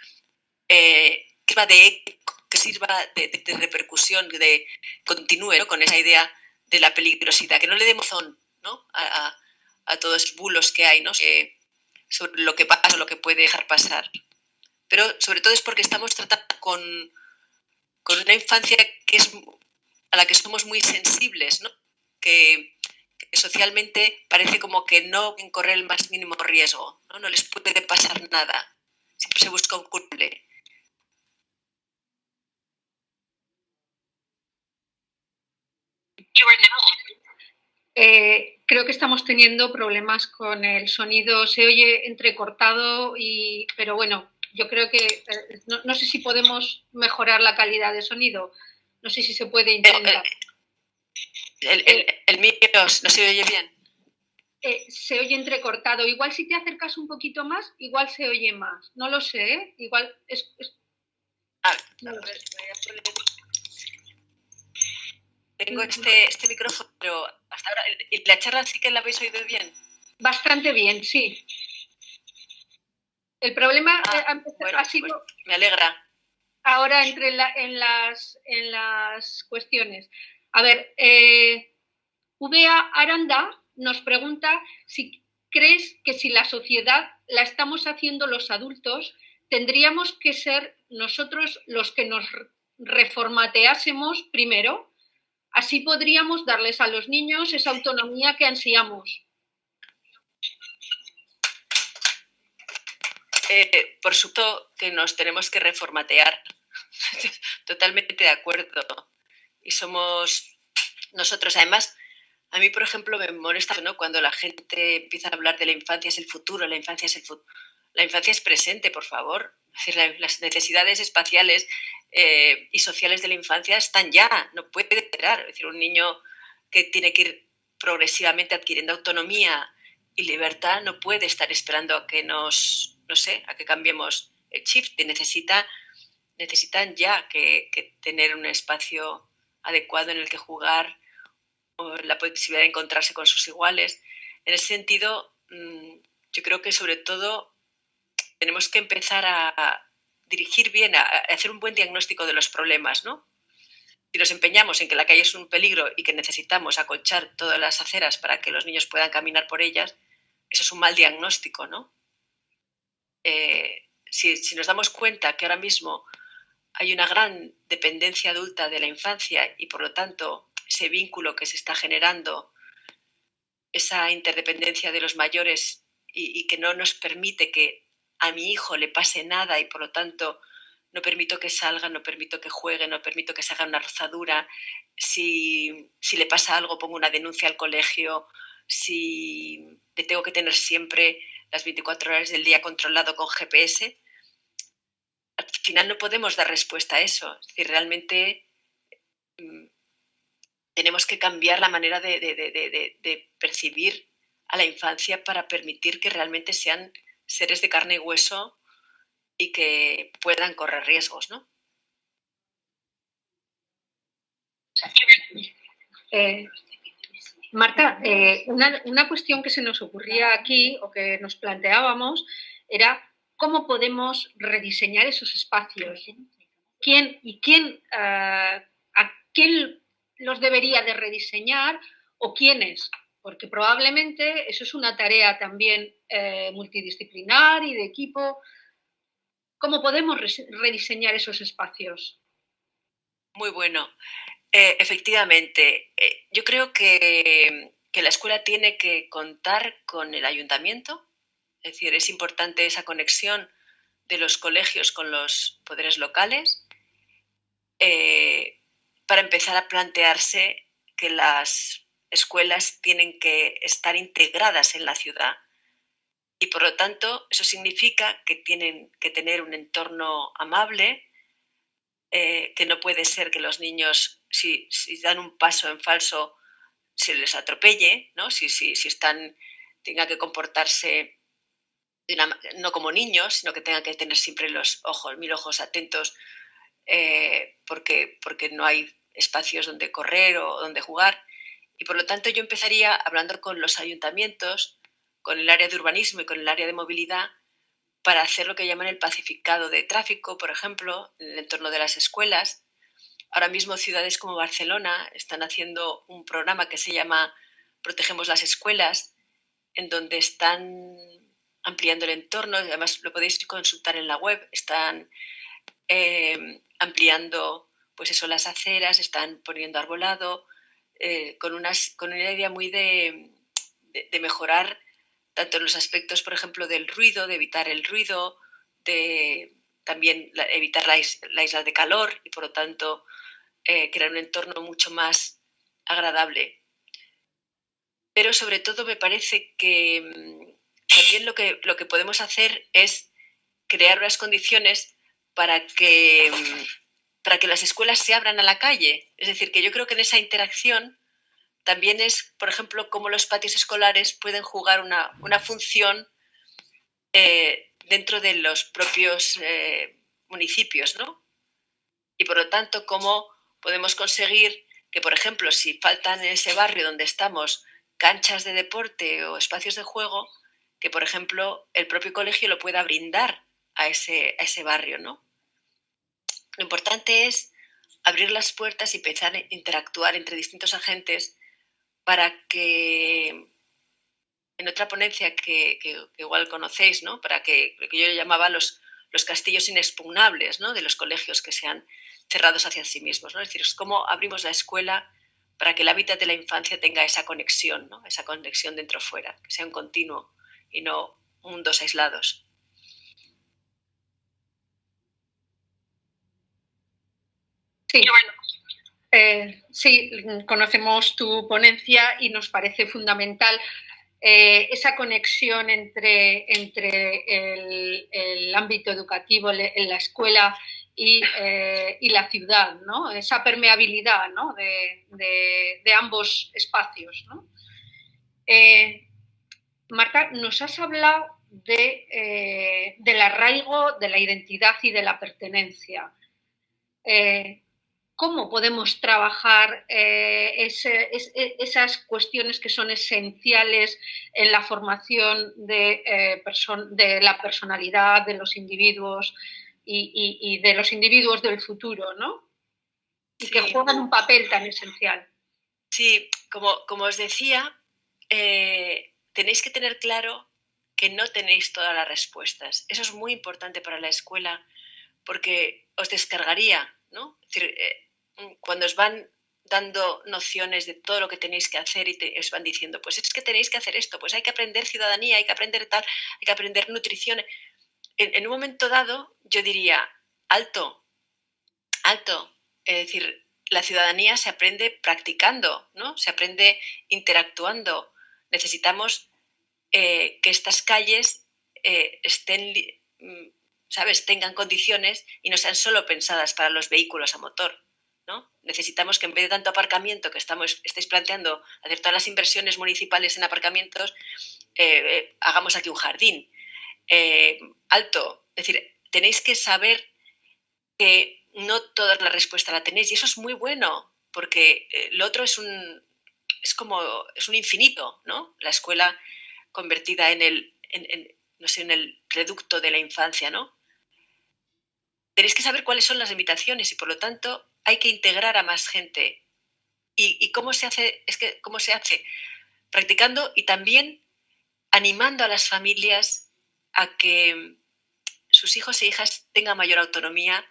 que va de que sirva de repercusión, de continúe, ¿no?, con esa idea de la peligrosidad, que no le demos razón, ¿no?, a todos los bulos que hay, ¿no?, sobre lo que pasa o lo que puede dejar pasar. Pero sobre todo es porque estamos tratando con una infancia a la que somos muy sensibles, ¿no?, que socialmente parece como que no correr el más mínimo riesgo, ¿no? No les puede pasar nada. Siempre se busca un culpable. Creo que estamos teniendo problemas con el sonido, se oye entrecortado, pero bueno, yo creo que no sé si podemos mejorar la calidad de sonido, no sé si se puede intentar. El mío no se oye bien. Se oye entrecortado. Igual si te acercas un poquito más, igual se oye más. No lo sé, ¿eh? Igual es... No lo sé. Tengo este micrófono, pero hasta ahora... ¿Y la charla sí que la habéis oído bien? Bastante bien, sí. El problema ha sido... Pues me alegra. Ahora en las cuestiones. A ver, V.A. Aranda nos pregunta si crees que si la sociedad la estamos haciendo los adultos, tendríamos que ser nosotros los que nos reformateásemos primero, así podríamos darles a los niños esa autonomía que ansiamos. Por supuesto que nos tenemos que reformatear. Totalmente de acuerdo. Y somos nosotros, además, a mí, por ejemplo, me molesta, ¿no?, cuando la gente empieza a hablar de la infancia es el futuro, la infancia es el futuro. La infancia es presente, por favor. Es decir, las necesidades espaciales y sociales de la infancia están ya, no puede esperar. Es decir, un niño que tiene que ir progresivamente adquiriendo autonomía y libertad no puede estar esperando a que a que cambiemos el chip. Necesitan ya que tener un espacio adecuado en el que jugar, o la posibilidad de encontrarse con sus iguales. En ese sentido, yo creo que sobre todo tenemos que empezar a dirigir bien, a hacer un buen diagnóstico de los problemas, ¿no? Si nos empeñamos en que la calle es un peligro y que necesitamos acolchar todas las aceras para que los niños puedan caminar por ellas, eso es un mal diagnóstico, ¿no? Si nos damos cuenta que ahora mismo hay una gran dependencia adulta de la infancia y, por lo tanto, ese vínculo que se está generando, esa interdependencia de los mayores y que no nos permite que a mi hijo le pase nada y, por lo tanto, no permito que salga, no permito que juegue, no permito que se haga una rozadura. Si le pasa algo, pongo una denuncia al colegio. Si le tengo que tener siempre las 24 horas del día controlado con GPS, al final no podemos dar respuesta a eso. Es decir, realmente tenemos que cambiar la manera de percibir a la infancia para permitir que realmente sean seres de carne y hueso y que puedan correr riesgos, ¿no? Marta, una cuestión que se nos ocurría aquí o que nos planteábamos era cómo podemos rediseñar esos espacios. ¿A quién los debería de rediseñar o quiénes? Porque probablemente eso es una tarea también multidisciplinar y de equipo. ¿Cómo podemos rediseñar esos espacios? Muy bueno. Efectivamente, yo creo que la escuela tiene que contar con el ayuntamiento, es decir, es importante esa conexión de los colegios con los poderes locales para empezar a plantearse que las escuelas tienen que estar integradas en la ciudad y, por lo tanto, eso significa que tienen que tener un entorno amable, que no puede ser que los niños, si dan un paso en falso, se les atropelle, ¿no? Si tengan que comportarse no como niños, sino que tengan que tener siempre los ojos, 1000 ojos atentos, porque no hay espacios donde correr o donde jugar. Y por lo tanto yo empezaría hablando con los ayuntamientos, con el área de urbanismo y con el área de movilidad, para hacer lo que llaman el pacificado de tráfico, por ejemplo, en el entorno de las escuelas. Ahora mismo ciudades como Barcelona están haciendo un programa que se llama Protegemos las escuelas, en donde están ampliando el entorno, además lo podéis consultar en la web, están ampliando pues eso, las aceras, están poniendo arbolado, con una idea muy de mejorar tanto en los aspectos, por ejemplo, del ruido, de evitar el ruido, de también evitar la isla de calor y, por lo tanto, crear un entorno mucho más agradable. Pero, sobre todo, me parece que también lo que podemos hacer es crear unas condiciones para que las escuelas se abran a la calle. Es decir, que yo creo que en esa interacción también es, por ejemplo, cómo los patios escolares pueden jugar una función dentro de los propios municipios, ¿no? Y, por lo tanto, cómo podemos conseguir que, por ejemplo, si faltan en ese barrio donde estamos canchas de deporte o espacios de juego, que, por ejemplo, el propio colegio lo pueda brindar a ese barrio, ¿no? Lo importante es abrir las puertas y empezar a interactuar entre distintos agentes para que, en otra ponencia que igual conocéis, ¿no? Para que lo que yo llamaba los castillos inexpugnables, ¿no? De los colegios que sean cerrados hacia sí mismos, ¿no? Es decir, es cómo abrimos la escuela para que el hábitat de la infancia tenga esa conexión, ¿no? Esa conexión dentro-fuera, que sea un continuo y no mundos aislados. Sí, sí, conocemos tu ponencia y nos parece fundamental esa conexión entre el ámbito educativo en la escuela y la ciudad, ¿no? Esa permeabilidad, ¿no? de ambos espacios, ¿no? Marta, nos has hablado del arraigo, de la identidad y de la pertenencia. ¿Cómo podemos trabajar esas cuestiones que son esenciales en la formación de la personalidad de los individuos y de los individuos del futuro, ¿no? Y sí, que juegan un papel tan esencial. Sí, como os decía, tenéis que tener claro que no tenéis todas las respuestas. Eso es muy importante para la escuela porque os descargaría, ¿no? Es decir, cuando os van dando nociones de todo lo que tenéis que hacer y os van diciendo, pues es que tenéis que hacer esto, pues hay que aprender ciudadanía, hay que aprender tal, hay que aprender nutrición. En un momento dado yo diría, alto, es decir, la ciudadanía se aprende practicando, ¿no? Se aprende interactuando. Necesitamos que estas calles tengan condiciones y no sean solo pensadas para los vehículos a motor, ¿no? Necesitamos que en vez de tanto aparcamiento que estáis planteando hacer todas las inversiones municipales en aparcamientos, hagamos aquí un jardín alto. Es decir, tenéis que saber que no toda la respuesta la tenéis y eso es muy bueno porque lo otro es un infinito, ¿no? La escuela convertida en el reducto de la infancia, ¿no? Tenéis que saber cuáles son las limitaciones y, por lo tanto, hay que integrar a más gente. ¿Y cómo se hace? ¿Cómo se hace? Practicando y también animando a las familias a que sus hijos e hijas tengan mayor autonomía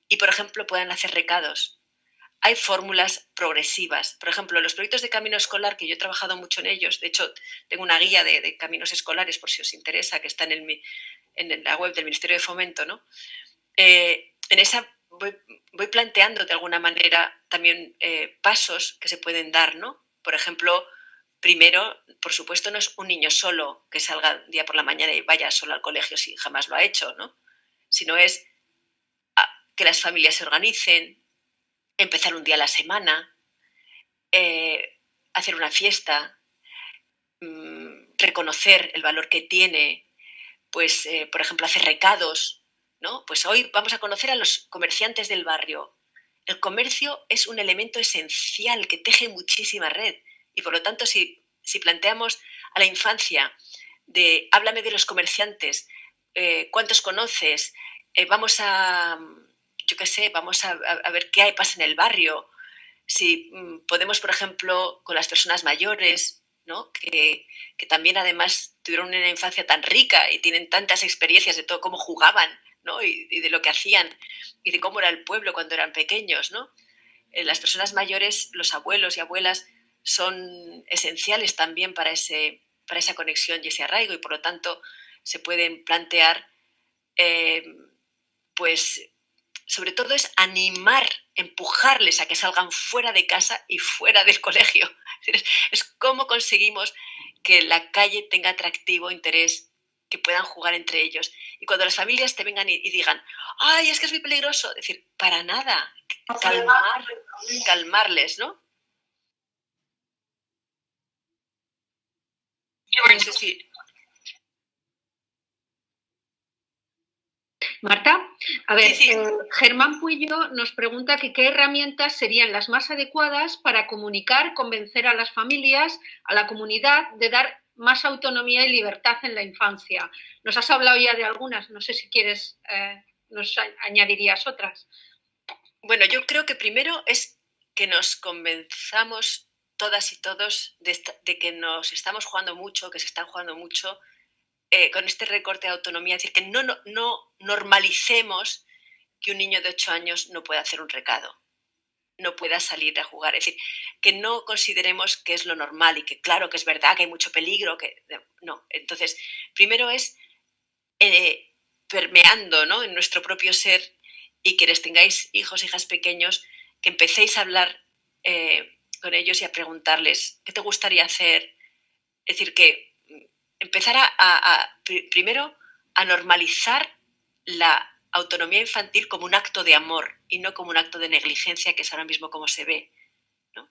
y, por ejemplo, puedan hacer recados. Hay fórmulas progresivas. Por ejemplo, los proyectos de camino escolar, que yo he trabajado mucho en ellos, de hecho, tengo una guía de caminos escolares, por si os interesa, que está en la web del Ministerio de Fomento, ¿no? En esa voy planteando de alguna manera también pasos que se pueden dar, ¿no? Por ejemplo, primero, por supuesto, no es un niño solo que salga un día por la mañana y vaya solo al colegio si jamás lo ha hecho, ¿no? Sino es que las familias se organicen, empezar un día a la semana, hacer una fiesta, reconocer el valor que tiene, pues, por ejemplo, hacer recados, ¿no? Pues hoy vamos a conocer a los comerciantes del barrio. El comercio es un elemento esencial que teje muchísima red y, por lo tanto, si planteamos a la infancia háblame de los comerciantes, ¿cuántos conoces? Vamos a, yo qué sé, vamos a ver qué pasa en el barrio. Si podemos, por ejemplo, con las personas mayores, ¿no? que también además tuvieron una infancia tan rica y tienen tantas experiencias de todo cómo jugaban, ¿no? y de lo que hacían y de cómo era el pueblo cuando eran pequeños, ¿no? Las personas mayores, los abuelos y abuelas, son esenciales también para esa conexión y ese arraigo, y por lo tanto se pueden plantear, pues sobre todo es animar, empujarles a que salgan fuera de casa y fuera del colegio. Es cómo conseguimos que la calle tenga atractivo, interés, que puedan jugar entre ellos. Y cuando las familias te vengan y digan, ¡ay, es que es muy peligroso! Decir, para nada, calmarles, ¿no? No sé si... Marta, a ver, Sí. Germán Puello nos pregunta que qué herramientas serían las más adecuadas para comunicar, convencer a las familias, a la comunidad, de dar más autonomía y libertad en la infancia. Nos has hablado ya de algunas, no sé si quieres, nos añadirías otras. Bueno, yo creo que primero es que nos convenzamos todas y todos de que nos estamos jugando mucho, que se están jugando mucho con este recorte de autonomía. Es decir, que no normalicemos que un niño de 8 años no pueda hacer un recado, no pueda salir a jugar. Es decir, que no consideremos que es lo normal y que claro que es verdad que hay mucho peligro. No. Entonces, primero es permeando, ¿no?, en nuestro propio ser, y quienes tengáis hijos, hijas pequeños, que empecéis a hablar con ellos y a preguntarles qué te gustaría hacer. Es decir, que empezar primero a normalizar la autonomía infantil como un acto de amor y no como un acto de negligencia, que es ahora mismo como se ve, ¿no?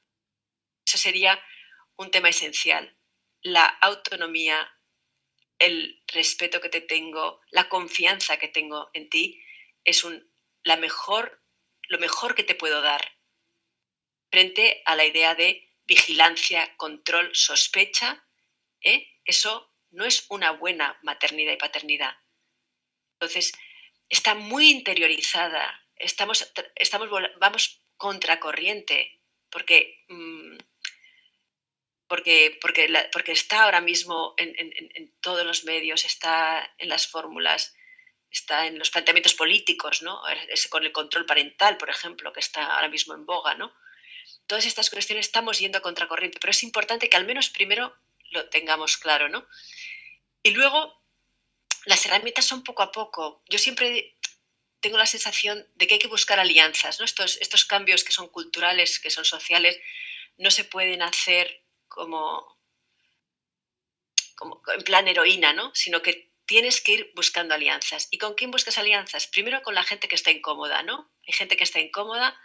Eso sería un tema esencial. La autonomía, el respeto que te tengo, la confianza que tengo en ti, es lo mejor que te puedo dar frente a la idea de vigilancia, control, sospecha. Eso no es una buena maternidad y paternidad. Entonces, está muy interiorizada, vamos contracorriente, porque está ahora mismo en todos los medios, está en las fórmulas, está en los planteamientos políticos, ¿no? Con el control parental, por ejemplo, que está ahora mismo en boga, ¿no? Todas estas cuestiones estamos yendo a contracorriente, pero es importante que al menos primero lo tengamos claro, ¿no? Y luego, las herramientas son poco a poco. Yo siempre tengo la sensación de que hay que buscar alianzas, ¿no? Estos cambios que son culturales, que son sociales, no se pueden hacer como en plan heroína, ¿no? Sino que tienes que ir buscando alianzas. ¿Y con quién buscas alianzas? Primero con la gente que está incómoda, ¿no? Hay gente que está incómoda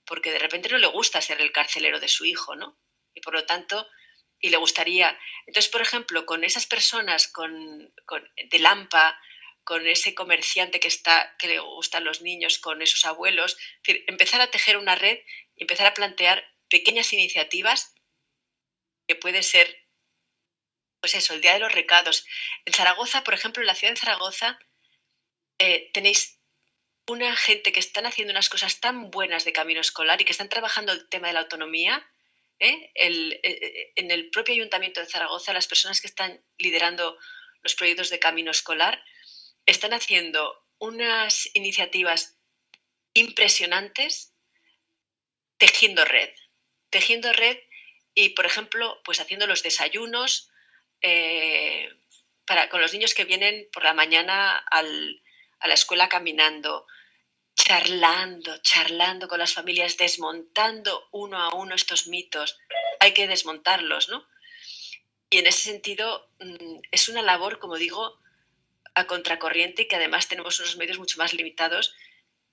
porque de repente no le gusta ser el carcelero de su hijo, ¿no? Y por lo tanto, y le gustaría. Entonces, por ejemplo, con esas personas de Lampa, con ese comerciante que le gustan los niños, con esos abuelos, es decir, empezar a tejer una red y empezar a plantear pequeñas iniciativas que puede ser, pues eso, el día de los recados. En Zaragoza, por ejemplo, en la ciudad de Zaragoza, tenéis una gente que están haciendo unas cosas tan buenas de camino escolar y que están trabajando el tema de la autonomía. En el propio Ayuntamiento de Zaragoza, las personas que están liderando los proyectos de camino escolar están haciendo unas iniciativas impresionantes tejiendo red y, por ejemplo, pues haciendo los desayunos con los niños que vienen por la mañana a la escuela caminando, charlando con las familias, desmontando uno a uno estos mitos. Hay que desmontarlos, ¿no? Y en ese sentido es una labor, como digo, a contracorriente, y que además tenemos unos medios mucho más limitados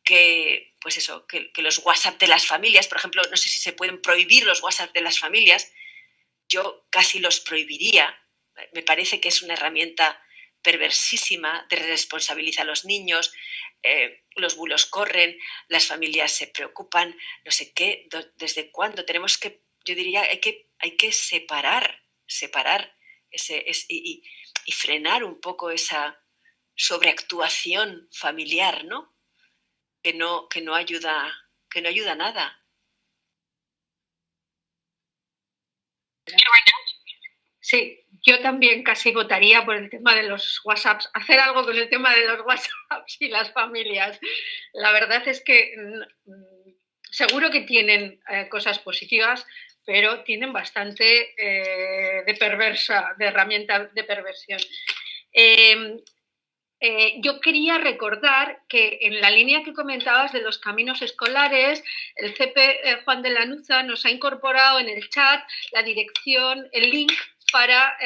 que, pues eso, que los WhatsApp de las familias. Por ejemplo, no sé si se pueden prohibir los WhatsApp de las familias. Yo casi los prohibiría. Me parece que es una herramienta perversísima, responsabiliza a los niños, los bulos corren, las familias se preocupan, no sé qué, desde cuándo. Tenemos que, yo diría, hay que separar y frenar un poco esa sobreactuación familiar, ¿no? Que no ayuda a nada. Sí, yo también casi votaría por el tema de los WhatsApps, hacer algo con el tema de los WhatsApps y las familias. La verdad es que seguro que tienen cosas positivas, pero tienen bastante de herramienta de perversión. Yo quería recordar que en la línea que comentabas de los caminos escolares, el CP Juan de Lanuza nos ha incorporado en el chat la dirección, el link para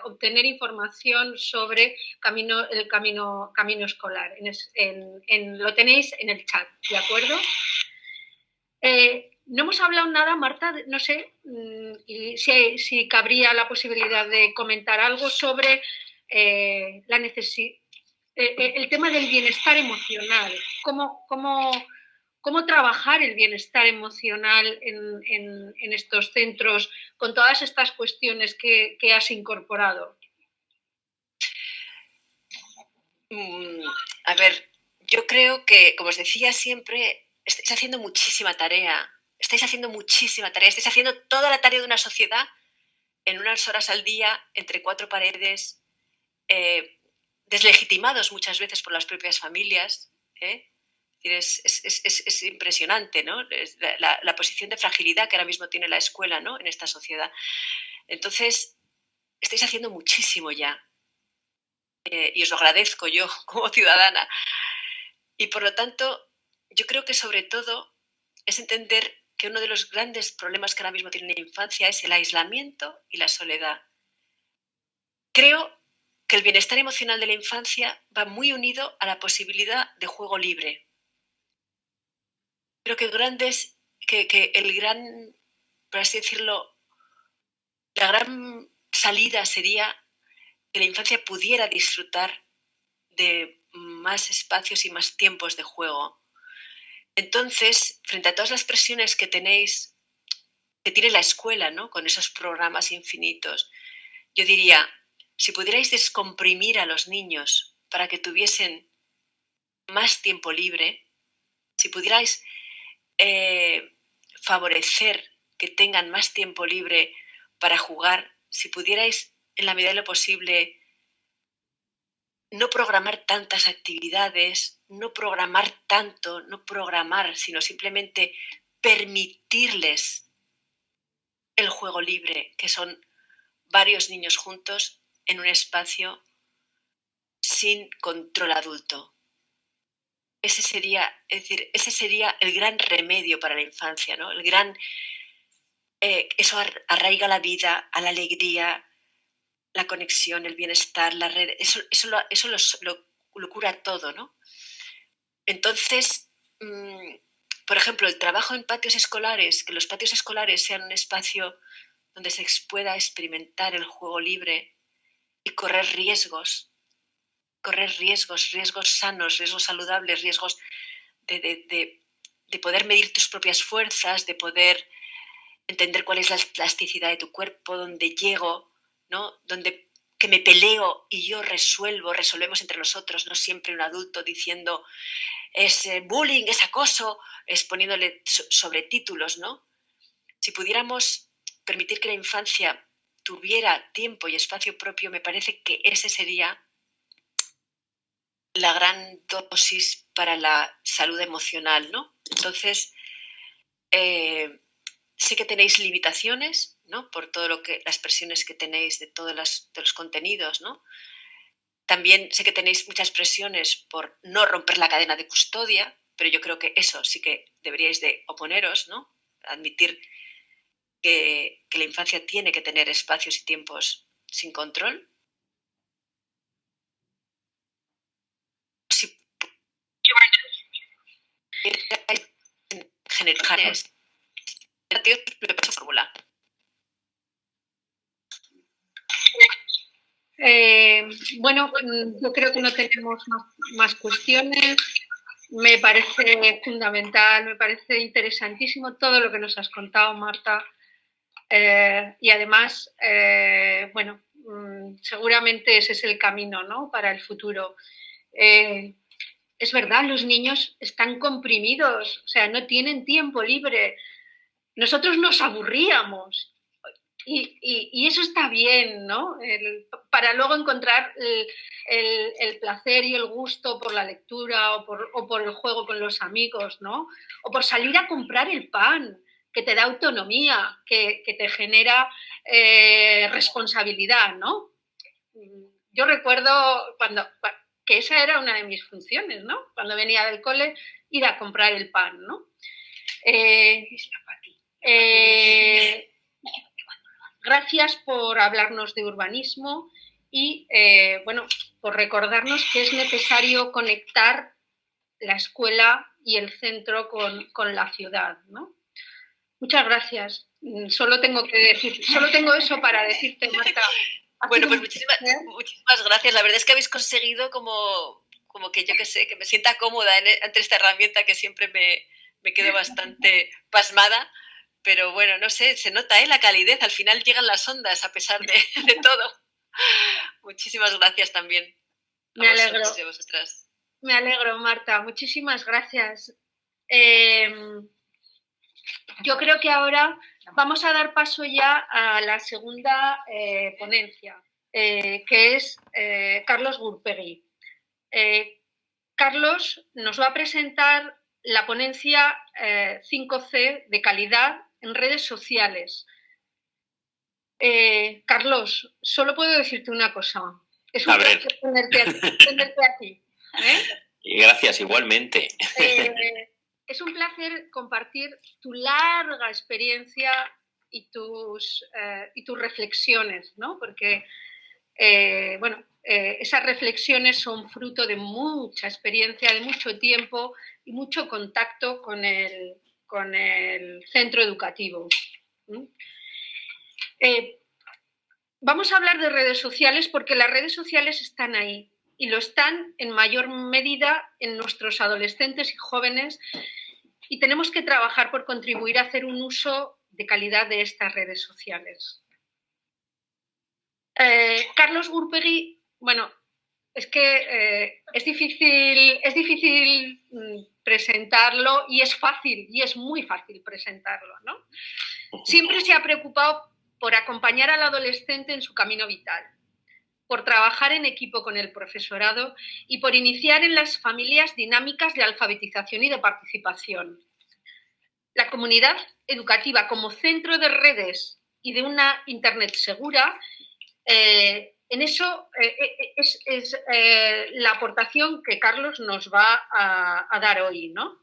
obtener información sobre el camino escolar. Lo tenéis en el chat, ¿de acuerdo? No hemos hablado nada, Marta, no sé si cabría la posibilidad de comentar algo sobre la necesidad, el tema del bienestar emocional, cómo trabajar el bienestar emocional en estos centros con todas estas cuestiones que has incorporado. A ver, yo creo que, como os decía siempre, estáis haciendo muchísima tarea. Estáis haciendo toda la tarea de una sociedad en unas horas al día, entre cuatro paredes, deslegitimados muchas veces por las propias familias. Es impresionante, ¿no? La posición de fragilidad que ahora mismo tiene la escuela, ¿no? En esta sociedad. Entonces, estáis haciendo muchísimo ya. Y os lo agradezco yo como ciudadana. Y por lo tanto, yo creo que sobre todo es entender que uno de los grandes problemas que ahora mismo tiene la infancia es el aislamiento y la soledad. Creo que el bienestar emocional de la infancia va muy unido a la posibilidad de juego libre. Creo que el gran, por así decirlo, la gran salida sería que la infancia pudiera disfrutar de más espacios y más tiempos de juego. Entonces, frente a todas las presiones que tiene la escuela, ¿no? Con esos programas infinitos, yo diría, si pudierais descomprimir a los niños para que tuviesen más tiempo libre, si pudierais favorecer que tengan más tiempo libre para jugar, si pudierais, en la medida de lo posible, no programar tantas actividades, no programar, sino simplemente permitirles el juego libre, que son varios niños juntos en un espacio sin control adulto. Ese sería el gran remedio para la infancia, ¿no? Eso arraiga la vida, a la alegría, la conexión, el bienestar, la red, eso lo cura todo, ¿no? Entonces, por ejemplo, el trabajo en patios escolares, que los patios escolares sean un espacio donde se pueda experimentar el juego libre y correr riesgos sanos, riesgos saludables, riesgos de poder medir tus propias fuerzas, de poder entender cuál es la elasticidad de tu cuerpo, dónde llego, ¿no? Que me peleo y yo resolvemos entre nosotros, no siempre un adulto diciendo es bullying, es acoso, es poniéndole sobretítulos, ¿no? Si pudiéramos permitir que la infancia tuviera tiempo y espacio propio, me parece que ese sería la gran dosis para la salud emocional, ¿no? Entonces, sé que tenéis limitaciones, ¿no? Por todo las presiones que tenéis de todos los contenidos, ¿no? También sé que tenéis muchas presiones por no romper la cadena de custodia, pero yo creo que eso sí que deberíais de oponeros, ¿no? Admitir que la infancia tiene que tener espacios y tiempos sin control. Si generales, fórmula. Bueno, yo creo que no tenemos más cuestiones. Me parece fundamental, me parece interesantísimo todo lo que nos has contado, Marta. Y además, bueno, seguramente ese es el camino, ¿no?, para el futuro. Es verdad, los niños están comprimidos, o sea, no tienen tiempo libre. Nosotros nos aburríamos y eso está bien, ¿no? Para luego encontrar el placer y el gusto por la lectura o por el juego con los amigos, ¿no? O por salir a comprar el pan, que te da autonomía, que te genera responsabilidad, ¿no? Yo recuerdo que esa era una de mis funciones, ¿no? Cuando venía del cole, ir a comprar el pan, ¿no? Gracias por hablarnos de urbanismo y, bueno, por recordarnos que es necesario conectar la escuela y el centro con la ciudad, ¿no? Muchas gracias. Solo tengo eso para decirte, Marta. Bueno, pues muchísimas gracias. La verdad es que habéis conseguido como que, yo qué sé, que me sienta cómoda ante esta herramienta que siempre me quedo bastante pasmada. Pero bueno, no sé, se nota la calidez. Al final llegan las ondas a pesar de todo. Muchísimas gracias también. Me alegro. De vosotras. Me alegro, Marta. Muchísimas gracias. Yo creo que ahora vamos a dar paso ya a la segunda ponencia, que es Carlos Gurpegui. Carlos nos va a presentar la ponencia 5C de calidad en redes sociales. Carlos, solo puedo decirte una cosa. Es un placer tenerte aquí. Gracias, igualmente. Es un placer compartir tu larga experiencia y tus reflexiones, ¿no? Porque, bueno, esas reflexiones son fruto de mucha experiencia, de mucho tiempo y mucho contacto con el centro educativo. Vamos a hablar de redes sociales porque las redes sociales están ahí y lo están en mayor medida en nuestros adolescentes y jóvenes y tenemos que trabajar por contribuir a hacer un uso de calidad de estas redes sociales. Carlos Gurpegui, bueno, es que es difícil presentarlo y es fácil, y es muy fácil presentarlo, ¿no? Siempre se ha preocupado por acompañar al adolescente en su camino vital, por trabajar en equipo con el profesorado y por iniciar en las familias dinámicas de alfabetización y de participación. La comunidad educativa como centro de redes y de una Internet segura, en eso es la aportación que Carlos nos va a dar hoy, ¿no?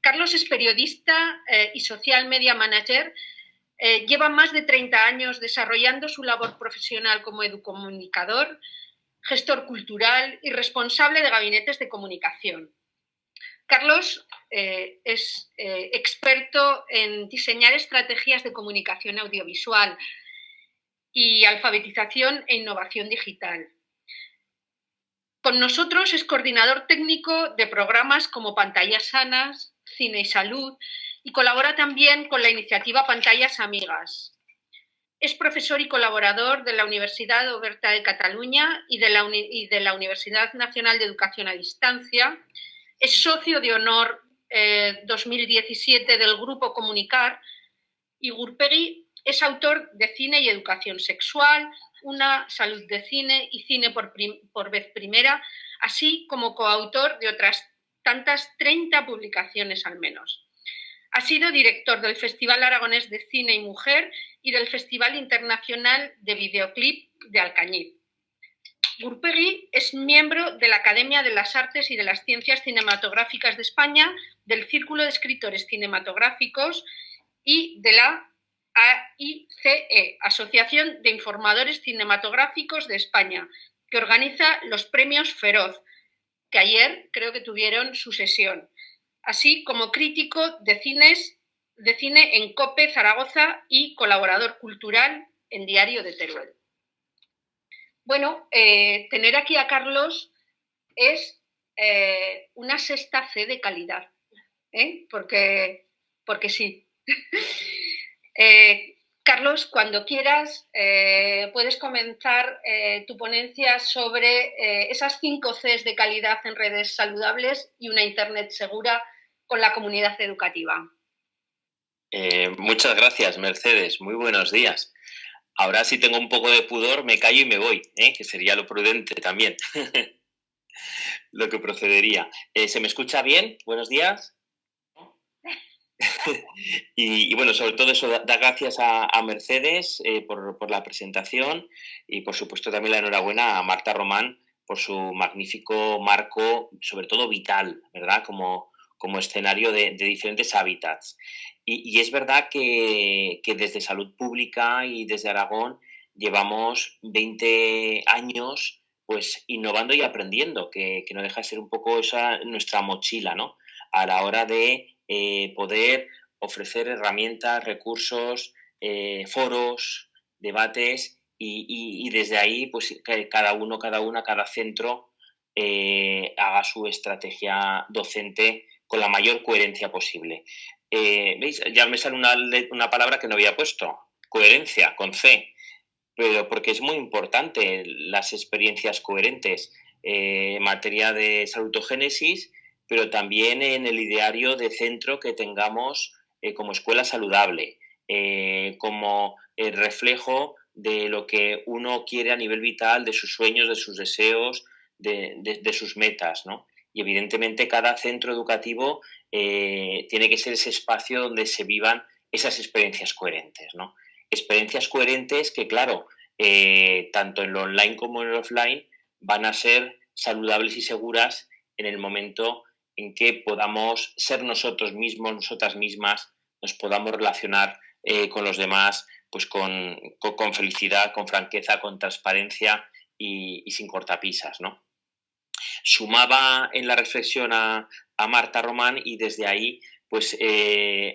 Carlos es periodista y social media manager. Lleva más de 30 años desarrollando su labor profesional como educomunicador, gestor cultural y responsable de gabinetes de comunicación. Carlos es experto en diseñar estrategias de comunicación audiovisual y alfabetización e innovación digital. Con nosotros es coordinador técnico de programas como Pantallas Sanas, Cine y Salud, y colabora también con la iniciativa Pantallas Amigas. Es profesor y colaborador de la Universidad Oberta de Cataluña y de la Universidad Nacional de Educación a Distancia. Es socio de honor 2017 del Grupo Comunicar y Gurpegui es autor de Cine y Educación Sexual, Una salud de cine y Cine por vez primera, así como coautor de otras tantas 30 publicaciones al menos. Ha sido director del Festival Aragonés de Cine y Mujer y del Festival Internacional de Videoclip de Alcañiz. Gurpegui es miembro de la Academia de las Artes y de las Ciencias Cinematográficas de España, del Círculo de Escritores Cinematográficos y de la AICE, Asociación de Informadores Cinematográficos de España, que organiza los premios Feroz, que ayer creo que tuvieron su sesión, así como crítico de cine en COPE Zaragoza y colaborador cultural en Diario de Teruel. Bueno, tener aquí a Carlos es una sexta C de calidad, porque sí. Carlos, cuando quieras, puedes comenzar tu ponencia sobre esas 5 Cs de calidad en redes saludables y una Internet segura con la comunidad educativa. Muchas gracias, Mercedes. Muy buenos días. Ahora, si tengo un poco de pudor, me callo y me voy, que sería lo prudente también. Lo que procedería. ¿Se me escucha bien? Buenos días. Y bueno, sobre todo eso, da gracias a Mercedes por la presentación y por supuesto también la enhorabuena a Marta Román por su magnífico marco, sobre todo vital, ¿verdad? Como escenario de diferentes hábitats. Y es verdad que desde Salud Pública y desde Aragón llevamos 20 años pues innovando y aprendiendo, que no deja de ser un poco esa nuestra mochila, ¿no? A la hora de poder ofrecer herramientas, recursos, foros, debates y desde ahí pues que cada uno, cada centro haga su estrategia docente con la mayor coherencia posible. ¿Veis? Ya me sale una palabra que no había puesto, coherencia, con C, pero porque es muy importante las experiencias coherentes en materia de salutogénesis, pero también en el ideario de centro que tengamos como escuela saludable, como el reflejo de lo que uno quiere a nivel vital, de sus sueños, de sus deseos, de sus metas, ¿no? Y evidentemente cada centro educativo tiene que ser ese espacio donde se vivan esas experiencias coherentes, ¿no? Experiencias coherentes que, claro, tanto en lo online como en lo offline, van a ser saludables y seguras en el momento en que podamos ser nosotros mismos, nosotras mismas, nos podamos relacionar con los demás pues con felicidad, con franqueza, con transparencia y sin cortapisas, ¿no? Sumaba en la reflexión a Marta Román y desde ahí pues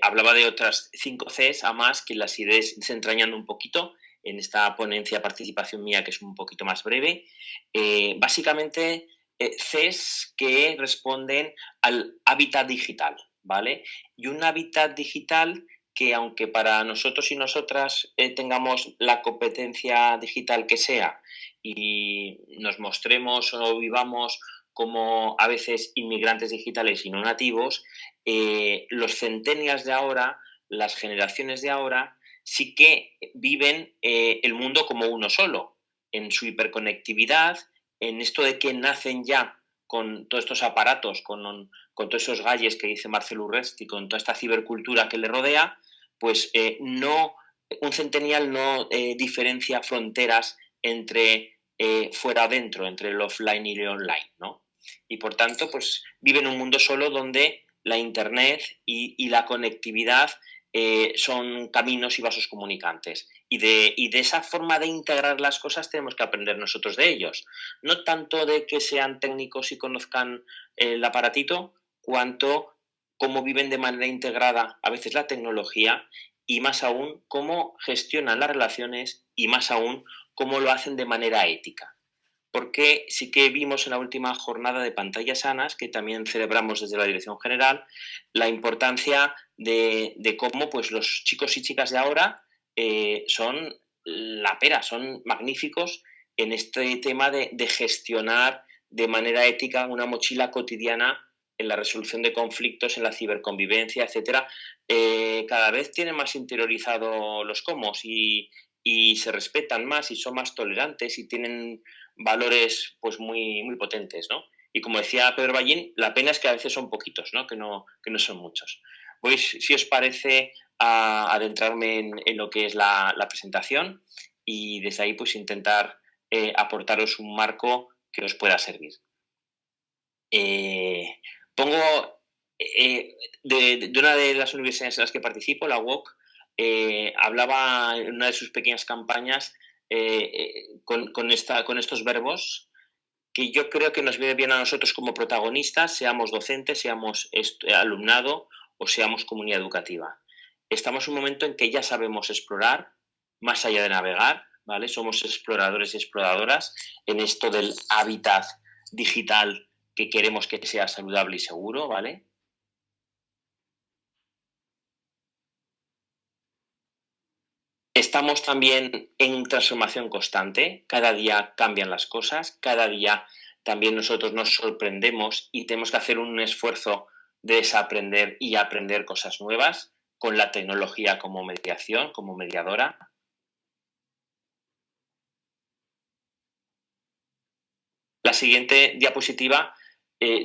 hablaba de otras 5 Cs a más que las iré desentrañando un poquito en esta ponencia participación mía que es un poquito más breve. Básicamente Cs que responden al hábitat digital, ¿vale? Y un hábitat digital que aunque para nosotros y nosotras tengamos la competencia digital que sea y nos mostremos o vivamos como a veces inmigrantes digitales y no nativos, los centennials de ahora, las generaciones de ahora, sí que viven el mundo como uno solo, en su hiperconectividad, en esto de que nacen ya con todos estos aparatos, con todos esos gadgets que dice Marcelo Urresti, con toda esta cibercultura que le rodea, pues un centennial no diferencia fronteras entre fuera o dentro, entre el offline y el online, ¿no? Y por tanto, pues vive en un mundo solo donde la internet y la conectividad son caminos y vasos comunicantes. Y de esa forma de integrar las cosas tenemos que aprender nosotros de ellos. No tanto de que sean técnicos y conozcan el aparatito, cuanto cómo viven de manera integrada a veces la tecnología y más aún cómo gestionan las relaciones y más aún cómo lo hacen de manera ética. Porque sí que vimos en la última jornada de pantallas sanas, que también celebramos desde la Dirección General, la importancia de cómo pues, los chicos y chicas de ahora son la pera, son magníficos en este tema de gestionar de manera ética una mochila cotidiana en la resolución de conflictos, en la ciberconvivencia, etcétera. Cada vez tienen más interiorizado los cómo y se respetan más y son más tolerantes y tienen valores pues muy, muy potentes, ¿no? Y como decía Pedro Ballín, la pena es que a veces son poquitos, ¿no? Que no son muchos. Pues si os parece adentrarme en lo que es la presentación y desde ahí pues intentar aportaros un marco que os pueda servir. Pongo de una de las universidades en las que participo, la UOC, hablaba en una de sus pequeñas campañas con estos verbos que yo creo que nos viene bien a nosotros como protagonistas, seamos docentes, seamos alumnado o seamos comunidad educativa. Estamos en un momento en que ya sabemos explorar, más allá de navegar, ¿vale? Somos exploradores y exploradoras en esto del hábitat digital que queremos que sea saludable y seguro, ¿vale? Estamos también en transformación constante, cada día cambian las cosas, cada día también nosotros nos sorprendemos y tenemos que hacer un esfuerzo de desaprender y aprender cosas nuevas con la tecnología como mediación, como mediadora. La siguiente diapositiva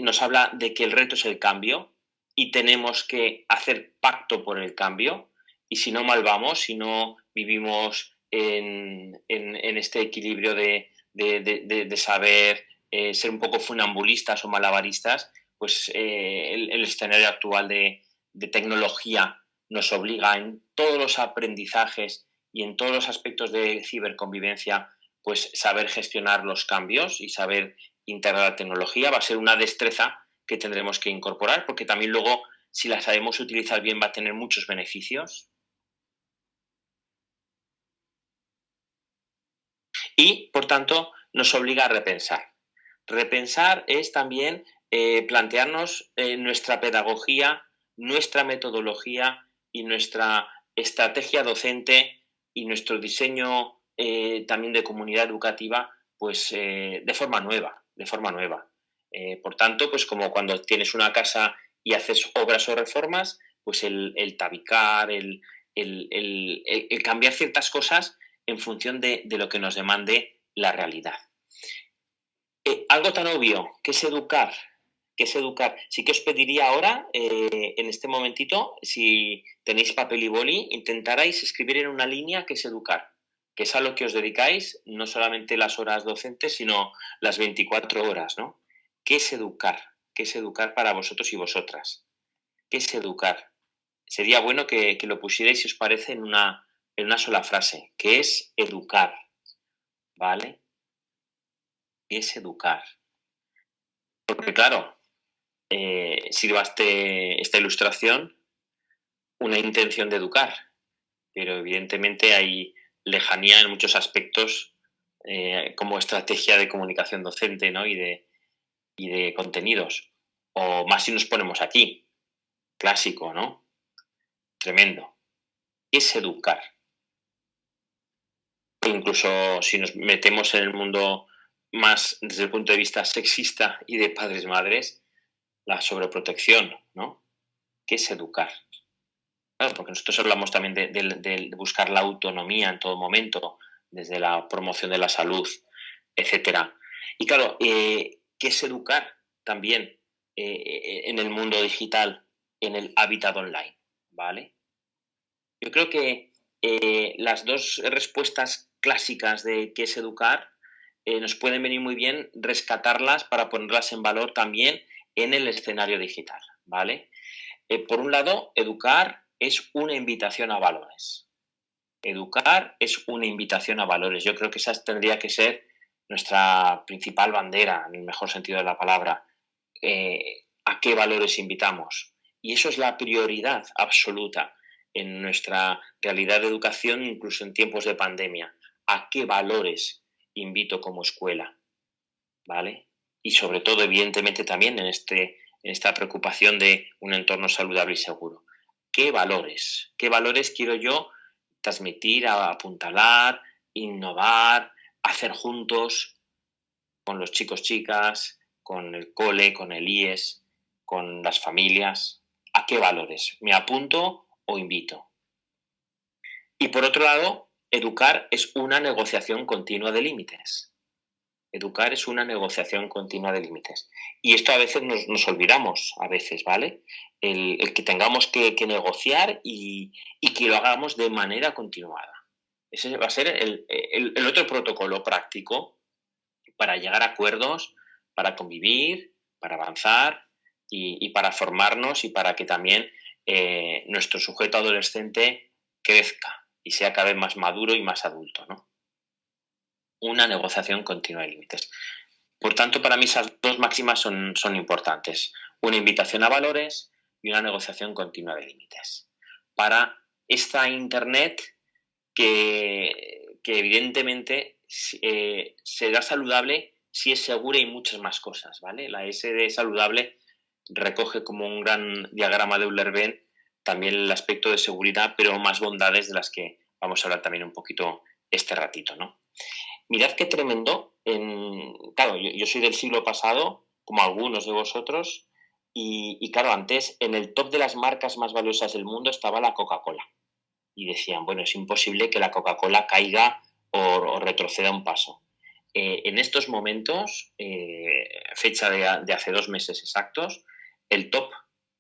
nos habla de que el reto es el cambio y tenemos que hacer pacto por el cambio, y si no mal vamos, si no vivimos en este equilibrio de saber ser un poco funambulistas o malabaristas, pues el escenario actual de tecnología nos obliga en todos los aprendizajes y en todos los aspectos de ciberconvivencia, pues saber gestionar los cambios y saber integrar la tecnología. Va a ser una destreza que tendremos que incorporar, porque también luego, si la sabemos utilizar bien, va a tener muchos beneficios. Y, por tanto, nos obliga a repensar. Repensar es también plantearnos nuestra pedagogía, nuestra metodología y nuestra estrategia docente y nuestro diseño también de comunidad educativa, pues de forma nueva, por tanto, pues como cuando tienes una casa y haces obras o reformas, pues el tabicar, el cambiar ciertas cosas en función de lo que nos demande la realidad. Algo tan obvio que es educar, Sí que os pediría ahora, en este momentito, si tenéis papel y boli, intentarais escribir en una línea qué es educar, que es a lo que os dedicáis, no solamente las horas docentes, sino las 24 horas, ¿no? ¿Qué es educar? ¿Qué es educar para vosotros y vosotras? ¿Qué es educar? Sería bueno que lo pusierais, si os parece, en una sola frase. ¿Qué es educar? ¿Vale? ¿Qué es educar? Porque claro, sirva esta ilustración una intención de educar, pero evidentemente hay lejanía en muchos aspectos como estrategia de comunicación docente, ¿no? y de contenidos. O más si nos ponemos aquí, clásico, ¿no? Tremendo. ¿Qué es educar? Incluso si nos metemos en el mundo más desde el punto de vista sexista y de padres-madres, la sobreprotección, ¿no? ¿Qué es educar? Claro, porque nosotros hablamos también de buscar la autonomía en todo momento, desde la promoción de la salud, etcétera. Y claro, ¿qué es educar también en el mundo digital, en el hábitat online? ¿Vale? Yo creo que las dos respuestas clásicas de qué es educar nos pueden venir muy bien rescatarlas para ponerlas en valor también en el escenario digital, ¿vale? Por un lado, educar es una invitación a valores. Educar es una invitación a valores. Yo creo que esa tendría que ser nuestra principal bandera, en el mejor sentido de la palabra. ¿A qué valores invitamos? Y eso es la prioridad absoluta en nuestra realidad de educación, incluso en tiempos de pandemia. ¿A qué valores invito como escuela? ¿Vale? Y sobre todo, evidentemente, también en esta preocupación de un entorno saludable y seguro. ¿Qué valores? ¿Qué valores quiero yo transmitir, apuntalar, innovar, hacer juntos con los chicos, chicas, con el cole, con el IES, con las familias? ¿A qué valores? ¿Me apunto o invito? Y por otro lado, educar es una negociación continua de límites. Educar es una negociación continua de límites. Y esto a veces nos olvidamos, a veces, ¿vale? El que tengamos que negociar y que lo hagamos de manera continuada. Ese va a ser el otro protocolo práctico para llegar a acuerdos, para convivir, para avanzar y para formarnos y para que también nuestro sujeto adolescente crezca y sea cada vez más maduro y más adulto, ¿no? Una negociación continua de límites. Por tanto, para mí esas dos máximas son importantes. Una invitación a valores y una negociación continua de límites. Para esta Internet que evidentemente será saludable si es segura y muchas más cosas, ¿vale? La S de saludable recoge como un gran diagrama de Euler-Venn también el aspecto de seguridad, pero más bondades de las que vamos a hablar también un poquito este ratito, ¿no? Mirad qué tremendo. Claro, yo soy del siglo pasado, como algunos de vosotros, y claro, antes en el top de las marcas más valiosas del mundo estaba la Coca-Cola. Y decían, bueno, es imposible que la Coca-Cola caiga o retroceda un paso. En estos momentos, fecha de hace 2 meses exactos, el top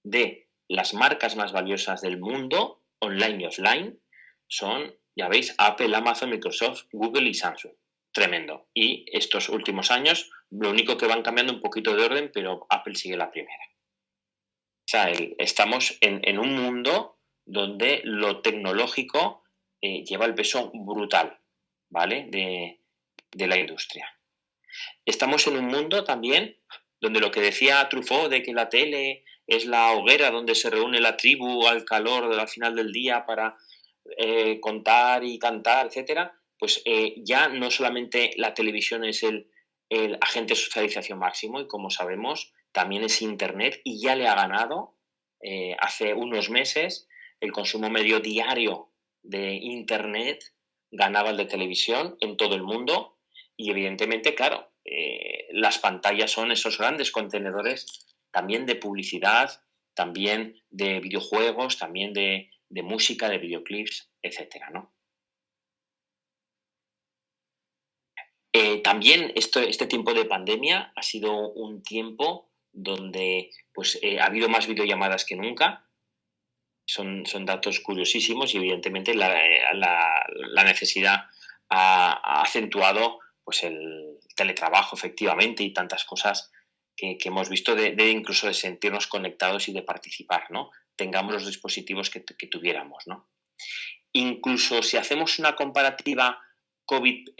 de las marcas más valiosas del mundo, online y offline, son, ya veis, Apple, Amazon, Microsoft, Google y Samsung. Tremendo. Y estos últimos años, lo único que van cambiando un poquito de orden, pero Apple sigue la primera. O sea, estamos en un mundo donde lo tecnológico lleva el peso brutal, ¿vale? De la industria. Estamos en un mundo también donde lo que decía Truffaut de que la tele es la hoguera donde se reúne la tribu al calor al final del día para contar y cantar, etcétera, pues ya no solamente la televisión es el agente de socialización máximo, y como sabemos, también es Internet, y ya le ha ganado hace unos meses el consumo medio diario de Internet ganaba el de televisión en todo el mundo, y evidentemente, claro, las pantallas son esos grandes contenedores también de publicidad, también de videojuegos, también de música, de videoclips, etcétera, ¿no? También este tiempo de pandemia ha sido un tiempo donde pues, ha habido más videollamadas que nunca. Son datos curiosísimos, y evidentemente la necesidad ha acentuado pues, el teletrabajo, efectivamente, y tantas cosas que hemos visto de incluso de sentirnos conectados y de participar, ¿no? Tengamos los dispositivos que tuviéramos, ¿no? Incluso si hacemos una comparativa COVID,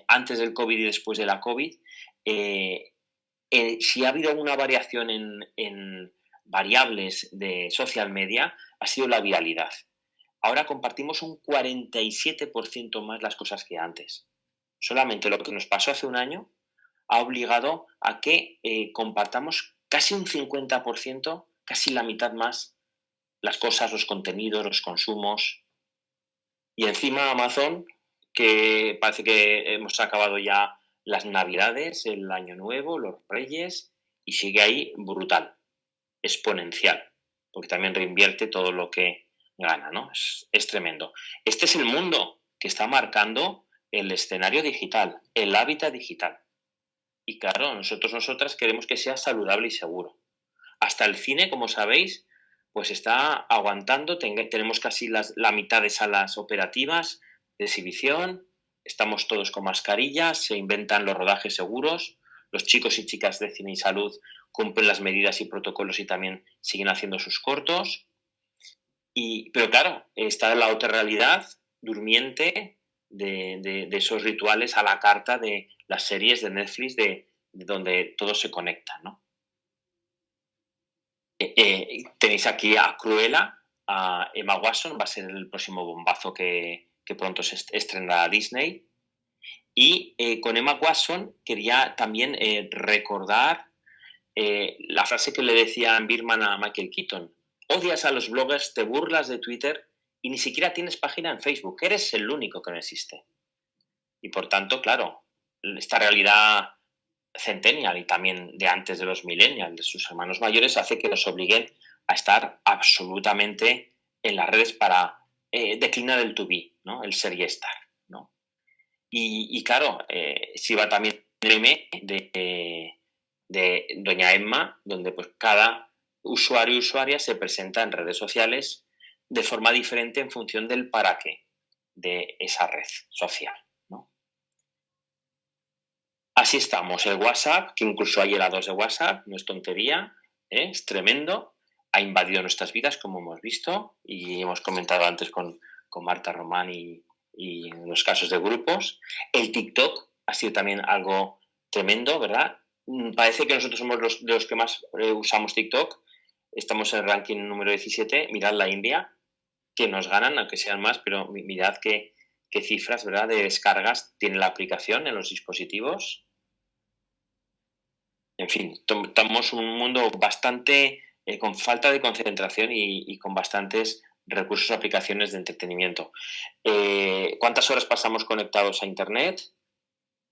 antes del COVID y después de la COVID, si ha habido una variación en variables de social media, ha sido la viralidad. Ahora compartimos un 47% más las cosas que antes. Solamente lo que nos pasó hace un año ha obligado a que compartamos casi un 50%, casi la mitad más, las cosas, los contenidos, los consumos. Y encima Amazon, que parece que hemos acabado ya las Navidades, el Año Nuevo, los Reyes, y sigue ahí brutal, exponencial, porque también reinvierte todo lo que gana, ¿no? Es tremendo. Este es el mundo que está marcando el escenario digital, el hábitat digital. Y claro, nosotras queremos que sea saludable y seguro. Hasta el cine, como sabéis, pues está aguantando. Tenemos casi la mitad de salas operativas de exhibición. Estamos todos con mascarillas, se inventan los rodajes seguros. Los chicos y chicas de Cine y Salud cumplen las medidas y protocolos y también siguen haciendo sus cortos. Pero claro, está la otra realidad durmiente de esos rituales a la carta de las series de Netflix de donde todo se conecta, ¿no? Tenéis aquí a Cruella, a Emma Watson, va a ser el próximo bombazo que pronto se estrenará Disney. Y con Emma Watson quería también recordar la frase que le decía Birman a Michael Keaton: odias a los bloggers, te burlas de Twitter y ni siquiera tienes página en Facebook, eres el único que no existe. Y por tanto, claro, esta realidad centennial y también de antes de los millennials, de sus hermanos mayores, hace que nos obliguen a estar absolutamente en las redes para declinar el to be, ¿no? El ser y estar, ¿no? Y claro, si va también el meme de Doña Emma, donde pues cada usuario y usuaria se presenta en redes sociales de forma diferente en función del para qué de esa red social, ¿no? Así estamos. El WhatsApp, que incluso hay helados de WhatsApp, no es tontería, es tremendo, ha invadido nuestras vidas, como hemos visto, y hemos comentado antes con Marta Román y los casos de grupos. El TikTok ha sido también algo tremendo, ¿verdad? Parece que nosotros somos de los que más usamos TikTok. Estamos en el ranking número 17. Mirad la India, que nos ganan, aunque sean más, pero mirad qué cifras, ¿verdad?, de descargas tiene la aplicación en los dispositivos. En fin, estamos en un mundo bastante con falta de concentración y con bastantes recursos o aplicaciones de entretenimiento. ¿Cuántas horas pasamos conectados a Internet?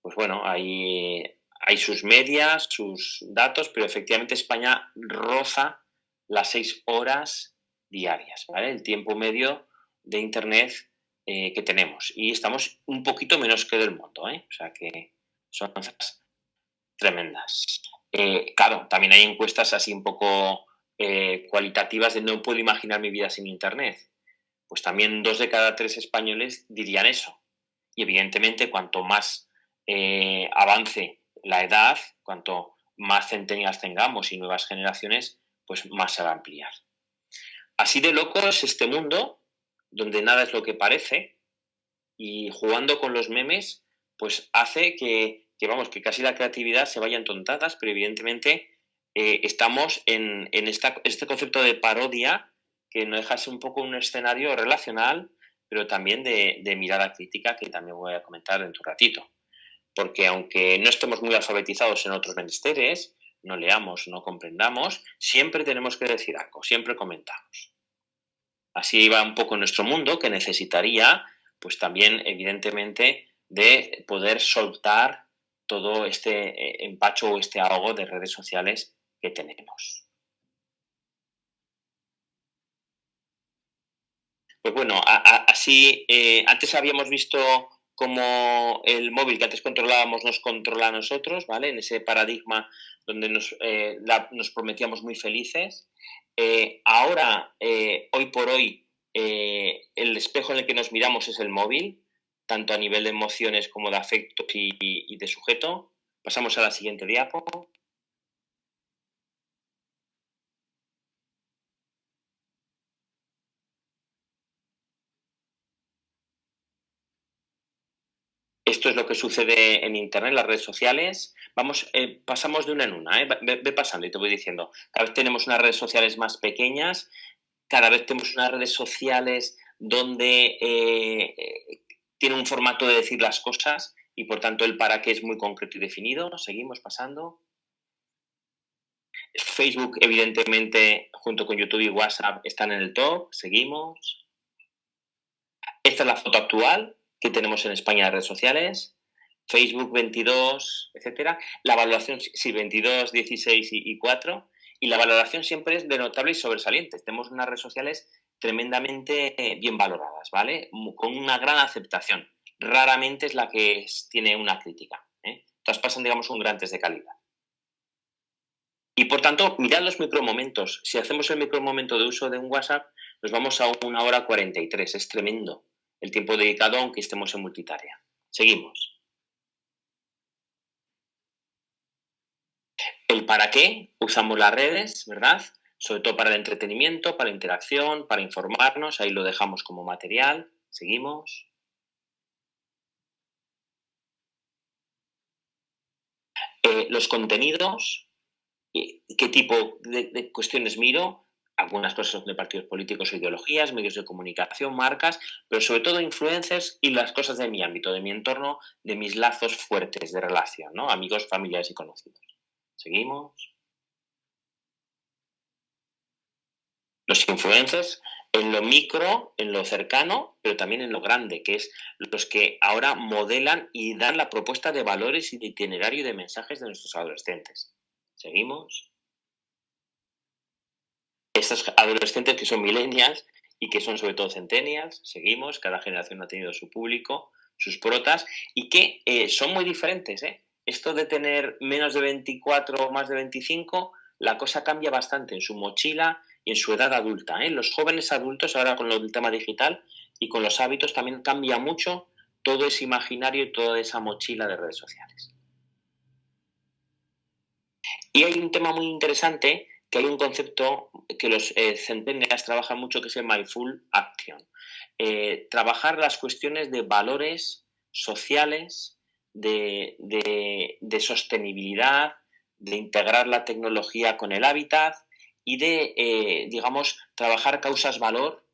Pues bueno, hay sus medias, sus datos, pero efectivamente España roza las 6 horas diarias, ¿vale? El tiempo medio de Internet que tenemos. Y estamos un poquito menos que del mundo, ¿eh? O sea que son cosas tremendas. Claro, también hay encuestas así un poco cualitativas de no puedo imaginar mi vida sin Internet. Pues también 2 de cada 3 españoles dirían eso. Y evidentemente cuanto más avance la edad, cuanto más centenias tengamos y nuevas generaciones, pues más se va a ampliar. Así de loco es este mundo, donde nada es lo que parece, y jugando con los memes, pues hace que casi la creatividad se vaya en tontadas, pero evidentemente estamos en este concepto de parodia, que no deja de ser un poco un escenario relacional, pero también de mirada crítica, que también voy a comentar en un ratito. Porque aunque no estemos muy alfabetizados en otros menesteres, no leamos, no comprendamos, siempre tenemos que decir algo, siempre comentamos. Así va un poco nuestro mundo, que necesitaría, pues también, evidentemente, de poder soltar todo este empacho o este ahogo de redes sociales que tenemos. Pues bueno, así, antes habíamos visto cómo el móvil que antes controlábamos nos controla a nosotros, ¿vale? En ese paradigma donde nos prometíamos muy felices. Ahora, hoy por hoy, el espejo en el que nos miramos es el móvil, tanto a nivel de emociones como de afectos y de sujeto. Pasamos a la siguiente diapo. Esto es lo que sucede en Internet, las redes sociales. Pasamos de una en una, ve pasando y te voy diciendo. Cada vez tenemos unas redes sociales más pequeñas, cada vez tenemos unas redes sociales donde tiene un formato de decir las cosas y por tanto el para qué es muy concreto y definido. Seguimos pasando. Facebook, evidentemente, junto con YouTube y WhatsApp, están en el top. Seguimos. Esta es la foto actual que tenemos en España de redes sociales. Facebook 22, etcétera. La valoración, sí, 22, 16 y 4. Y la valoración siempre es de notable y sobresaliente. Tenemos unas redes sociales tremendamente bien valoradas, ¿vale? Con una gran aceptación. Raramente es la que tiene una crítica, ¿eh? Todas pasan, digamos, un gran test de calidad. Y por tanto, mirad los micromomentos. Si hacemos el micromomento de uso de un WhatsApp, nos vamos a 1 hora 43. Es tremendo el tiempo dedicado, aunque estemos en multitarea. Seguimos. El para qué usamos las redes, ¿verdad? Sobre todo para el entretenimiento, para la interacción, para informarnos. Ahí lo dejamos como material. Seguimos. Los contenidos. ¿Qué tipo de cuestiones miro? Algunas cosas son de partidos políticos o ideologías, medios de comunicación, marcas, pero sobre todo influencers y las cosas de mi ámbito, de mi entorno, de mis lazos fuertes de relación, ¿no? Amigos, familiares y conocidos. Seguimos. Los influencers en lo micro, en lo cercano, pero también en lo grande, que es los que ahora modelan y dan la propuesta de valores y de itinerario y de mensajes de nuestros adolescentes. Seguimos. Estos adolescentes que son millennials y que son sobre todo centennials, seguimos, cada generación ha tenido su público, sus protas, y que son muy diferentes, ¿eh? Esto de tener menos de 24 o más de 25, la cosa cambia bastante en su mochila y en su edad adulta, ¿eh? Los jóvenes adultos, ahora con lo del tema digital y con los hábitos, también cambia mucho todo ese imaginario y toda esa mochila de redes sociales. Y hay un tema muy interesante, que hay un concepto que los centennials trabajan mucho, que es el mindful action. Trabajar las cuestiones de valores sociales, de sostenibilidad, de integrar la tecnología con el hábitat y de, digamos, trabajar causas valor,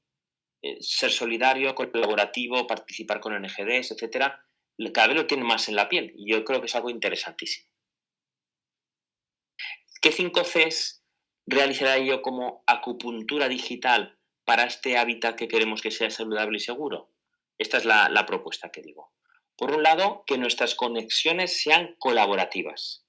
ser solidario, colaborativo, participar con ONGs, etcétera. Cada vez lo tienen más en la piel y yo creo que es algo interesantísimo. ¿Qué 5 Cs realizaré yo como acupuntura digital para este hábitat que queremos que sea saludable y seguro? Esta es la propuesta que digo. Por un lado, que nuestras conexiones sean colaborativas,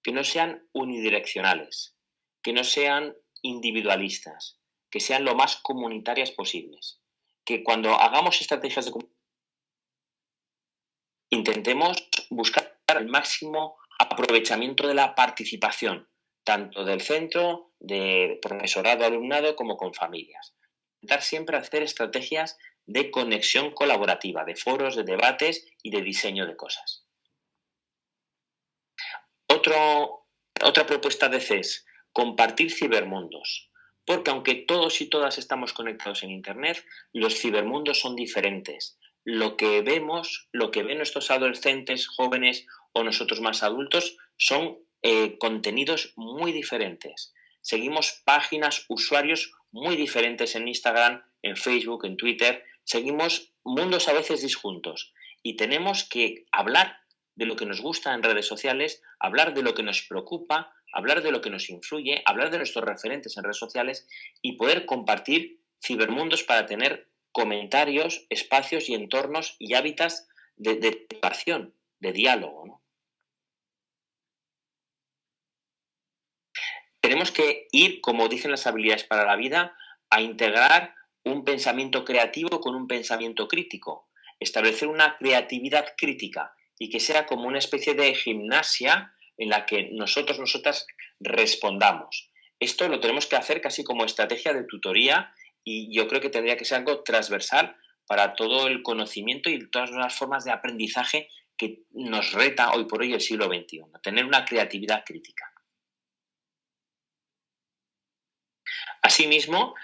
que no sean unidireccionales, que no sean individualistas, que sean lo más comunitarias posibles. Que cuando hagamos estrategias de intentemos buscar el máximo aprovechamiento de la participación, tanto del centro, de profesorado, alumnado, como con familias. Intentar siempre hacer estrategias de conexión colaborativa, de foros, de debates y de diseño de cosas. Otra propuesta de CES, compartir cibermundos. Porque aunque todos y todas estamos conectados en Internet, los cibermundos son diferentes. Lo que vemos, lo que ven nuestros adolescentes, jóvenes o nosotros más adultos son contenidos muy diferentes. Seguimos páginas, usuarios muy diferentes en Instagram, en Facebook, en Twitter. Seguimos mundos a veces disjuntos y tenemos que hablar de lo que nos gusta en redes sociales, hablar de lo que nos preocupa, hablar de lo que nos influye, hablar de nuestros referentes en redes sociales y poder compartir cibermundos para tener comentarios, espacios y entornos y hábitats de educación, de diálogo, ¿no? Tenemos que ir, como dicen las habilidades para la vida, a integrar un pensamiento creativo con un pensamiento crítico, establecer una creatividad crítica y que sea como una especie de gimnasia en la que nosotras respondamos. Esto lo tenemos que hacer casi como estrategia de tutoría y yo creo que tendría que ser algo transversal para todo el conocimiento y todas las formas de aprendizaje que nos reta hoy por hoy el siglo XXI, tener una creatividad crítica. Asimismo,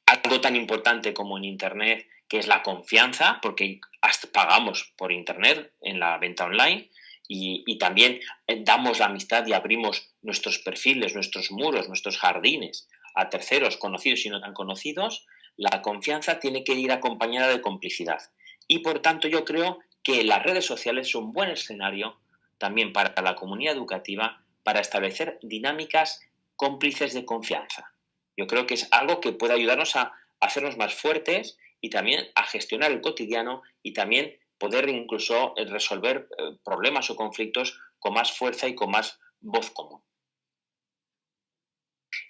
algo tan importante como en Internet, que es la confianza, porque hasta pagamos por Internet en la venta online y también damos la amistad y abrimos nuestros perfiles, nuestros muros, nuestros jardines a terceros conocidos y no tan conocidos, la confianza tiene que ir acompañada de complicidad. Y por tanto yo creo que las redes sociales son un buen escenario también para la comunidad educativa para establecer dinámicas cómplices de confianza. Yo creo que es algo que puede ayudarnos a hacernos más fuertes y también a gestionar el cotidiano y también poder incluso resolver problemas o conflictos con más fuerza y con más voz común.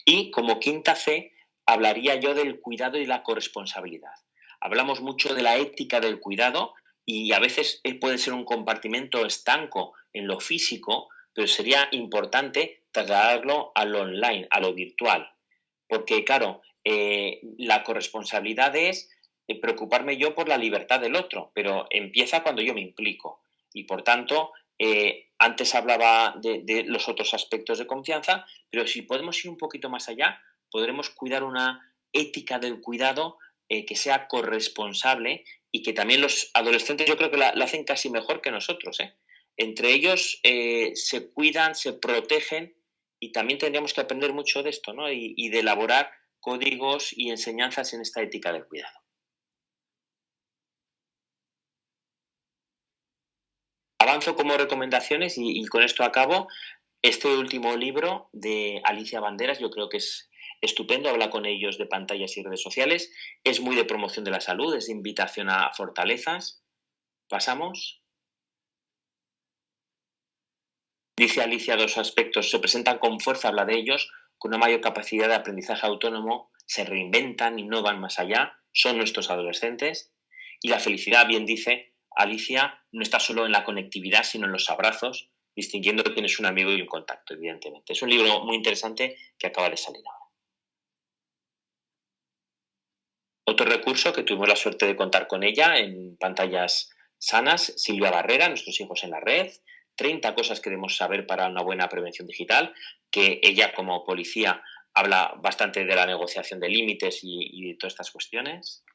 Y como quinta C, hablaría yo del cuidado y la corresponsabilidad. Hablamos mucho de la ética del cuidado y a veces puede ser un compartimento estanco en lo físico, pero sería importante trasladarlo a lo online, a lo virtual. Porque, claro, la corresponsabilidad es preocuparme yo por la libertad del otro, pero empieza cuando yo me implico. Y, por tanto, antes hablaba de los otros aspectos de confianza, pero si podemos ir un poquito más allá, podremos cuidar una ética del cuidado que sea corresponsable y que también los adolescentes yo creo que la hacen casi mejor que nosotros. Entre ellos se cuidan, se protegen y también tendríamos que aprender mucho de esto, ¿no? Y de elaborar códigos y enseñanzas en esta ética del cuidado. Avanzo como recomendaciones y con esto acabo. Este último libro de Alicia Banderas yo creo que es estupendo, habla con ellos de pantallas y redes sociales, es muy de promoción de la salud, es de invitación a fortalezas. Pasamos. Dice Alicia dos aspectos, se presentan con fuerza, habla de ellos, con una mayor capacidad de aprendizaje autónomo, se reinventan, innovan más allá, son nuestros adolescentes. Y la felicidad, bien dice Alicia, no está solo en la conectividad, sino en los abrazos, distinguiendo quién es un amigo y un contacto, evidentemente. Es un libro muy interesante que acaba de salir ahora. Otro recurso que tuvimos la suerte de contar con ella en pantallas sanas, Silvia Barrera, Nuestros hijos en la red, 30 cosas que debemos saber para una buena prevención digital, que ella como policía habla bastante de la negociación de límites y de todas estas cuestiones.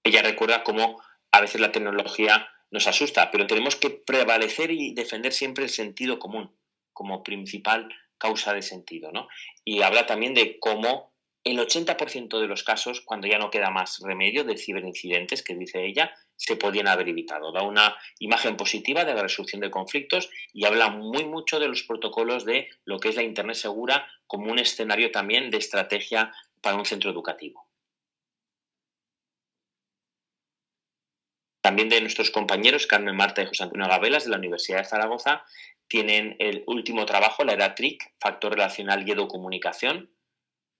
Ella recuerda cómo a veces la tecnología nos asusta, pero tenemos que prevalecer y defender siempre el sentido común como principal causa de sentido, ¿no? Y habla también de cómo el 80% de los casos, cuando ya no queda más remedio de ciberincidentes, que dice ella, se podían haber evitado. Da una imagen positiva de la resolución de conflictos y habla muy mucho de los protocolos de lo que es la Internet segura como un escenario también de estrategia para un centro educativo. También de nuestros compañeros Carmen Marta y José Antonio Gabelas de la Universidad de Zaragoza tienen el último trabajo, la era TRIC, Factor Relacional y Educomunicación.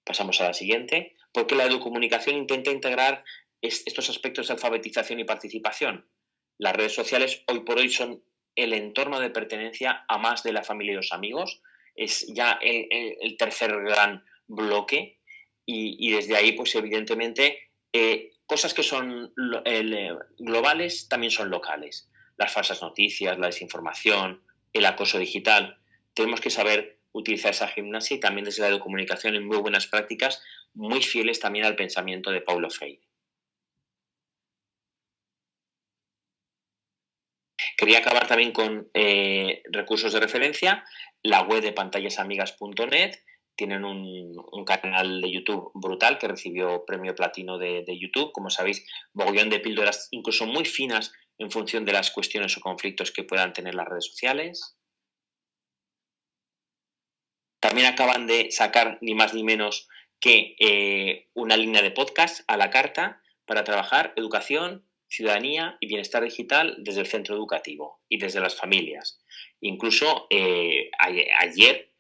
Pasamos a la siguiente. Porque la educomunicación intenta integrar estos aspectos de alfabetización y participación. Las redes sociales hoy por hoy son el entorno de pertenencia a más de la familia y los amigos. Es ya el tercer gran bloque y desde ahí, pues evidentemente, cosas que son globales también son locales. Las falsas noticias, la desinformación, el acoso digital. Tenemos que saber utilizar esa gimnasia y también desde la educomunicación en muy buenas prácticas, muy fieles también al pensamiento de Paulo Freire. Quería acabar también con recursos de referencia. La web de pantallasamigas.net. Tienen un canal de YouTube brutal que recibió premio platino de YouTube. Como sabéis, mogollón de píldoras incluso muy finas en función de las cuestiones o conflictos que puedan tener las redes sociales. También acaban de sacar ni más ni menos que una línea de podcast a la carta para trabajar educación, ciudadanía y bienestar digital desde el centro educativo y desde las familias. Incluso ayer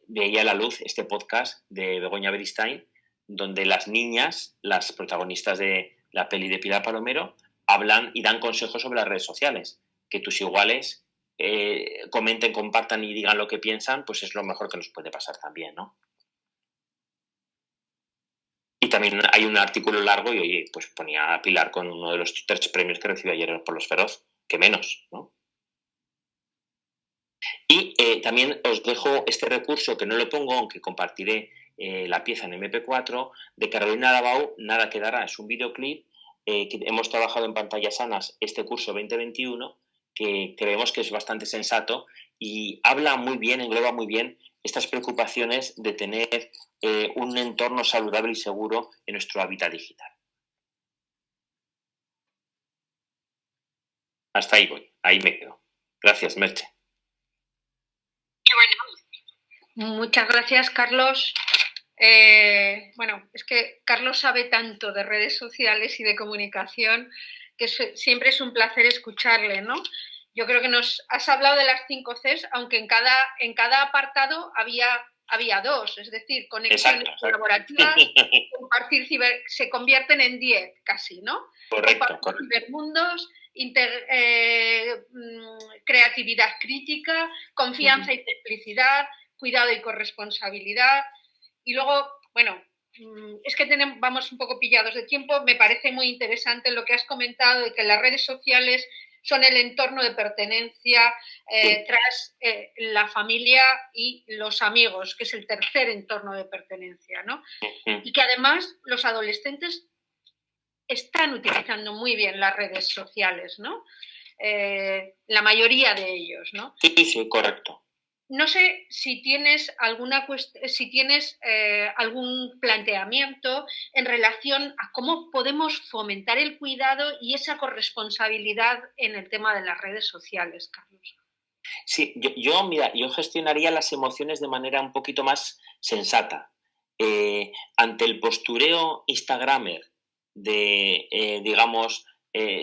veía a la luz este podcast de Begoña Beristain, donde las niñas, las protagonistas de la peli de Pilar Palomero, hablan y dan consejos sobre las redes sociales, que tus iguales comenten, compartan y digan lo que piensan, pues es lo mejor que nos puede pasar también, ¿no? Y también hay un artículo largo y oye, pues ponía a Pilar con uno de los 3 premios que recibió ayer por Los Feroz, que menos, ¿no? Y también os dejo este recurso que no lo pongo, aunque compartiré la pieza en MP4, de Carolina Dabau, Nada quedará. Es un videoclip que hemos trabajado en Pantallas Sanas este curso 2021, que creemos que es bastante sensato y habla muy bien, engloba muy bien estas preocupaciones de tener un entorno saludable y seguro en nuestro hábitat digital. Hasta ahí voy, ahí me quedo. Gracias, Merche. Muchas gracias, Carlos. Bueno, es que Carlos sabe tanto de redes sociales y de comunicación que siempre es un placer escucharle, ¿no? Yo creo que nos has hablado de las 5 Cs, aunque en cada apartado había 2, es decir, conexiones colaborativas, compartir se convierten en 10 casi, ¿no? Correcto. Cibermundos, creatividad crítica, confianza y complicidad, cuidado y corresponsabilidad. Y luego, bueno, es que vamos un poco pillados de tiempo. Me parece muy interesante lo que has comentado de que las redes sociales son el entorno de pertenencia tras la familia y los amigos, que es el tercer entorno de pertenencia, ¿no? Y que además los adolescentes están utilizando muy bien las redes sociales, ¿no? La mayoría de ellos, ¿no? Sí, correcto. No sé si tienes algún planteamiento en relación a cómo podemos fomentar el cuidado y esa corresponsabilidad en el tema de las redes sociales, Carlos. Sí, yo gestionaría las emociones de manera un poquito más sensata. Ante el postureo instagramer de, digamos,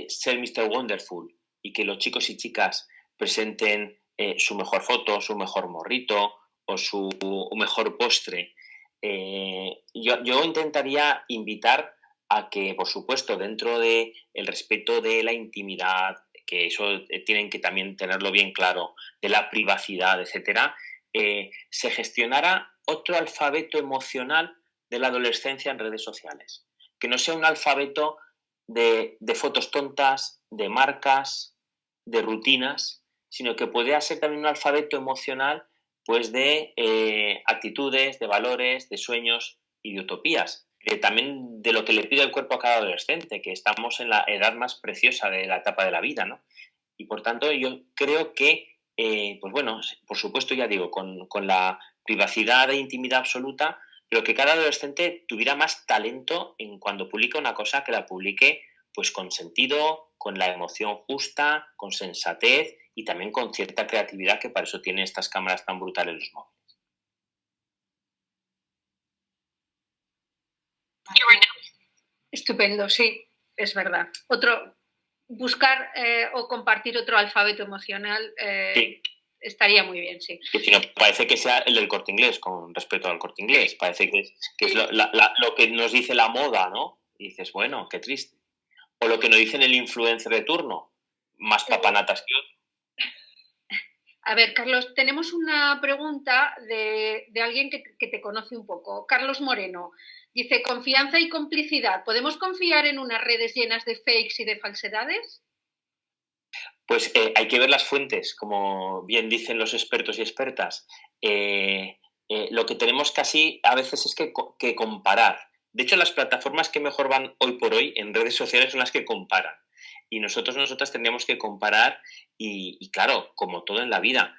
ser Mr. Wonderful y que los chicos y chicas presenten su mejor foto, su mejor morrito o su mejor postre, yo intentaría invitar a que, por supuesto, dentro del respeto de la intimidad, que eso tienen que también tenerlo bien claro, de la privacidad, etcétera, se gestionara otro alfabeto emocional de la adolescencia en redes sociales. Que no sea un alfabeto de fotos tontas, de marcas, de rutinas, sino que pueda ser también un alfabeto emocional pues de actitudes, de valores, de sueños y de utopías. También de lo que le pide el cuerpo a cada adolescente, que estamos en la edad más preciosa de la etapa de la vida, ¿no? Y por tanto yo creo que, pues bueno, por supuesto ya digo, con la privacidad e intimidad absoluta, pero que cada adolescente tuviera más talento en cuando publica una cosa, que la publique pues con sentido, con la emoción justa, con sensatez y también con cierta creatividad, que para eso tiene estas cámaras tan brutales los móviles. Estupendo, sí, es verdad. Buscar o compartir otro alfabeto emocional Sí. estaría muy bien, sí. Que si no, parece que sea el del Corte Inglés, con respecto al Corte Inglés. Parece que es lo que nos dice la moda, ¿no? Y dices, bueno, qué triste. O lo que nos dicen el influencer de turno, más papanatas que otro. A ver, Carlos, tenemos una pregunta de alguien que te conoce un poco. Carlos Moreno dice, confianza y complicidad. ¿Podemos confiar en unas redes llenas de fakes y de falsedades? Pues hay que ver las fuentes, como bien dicen los expertos y expertas. Lo que tenemos casi a veces es que comparar. De hecho, las plataformas que mejor van hoy por hoy en redes sociales son las que comparan. Y nosotras tendríamos que comparar y claro, como todo en la vida,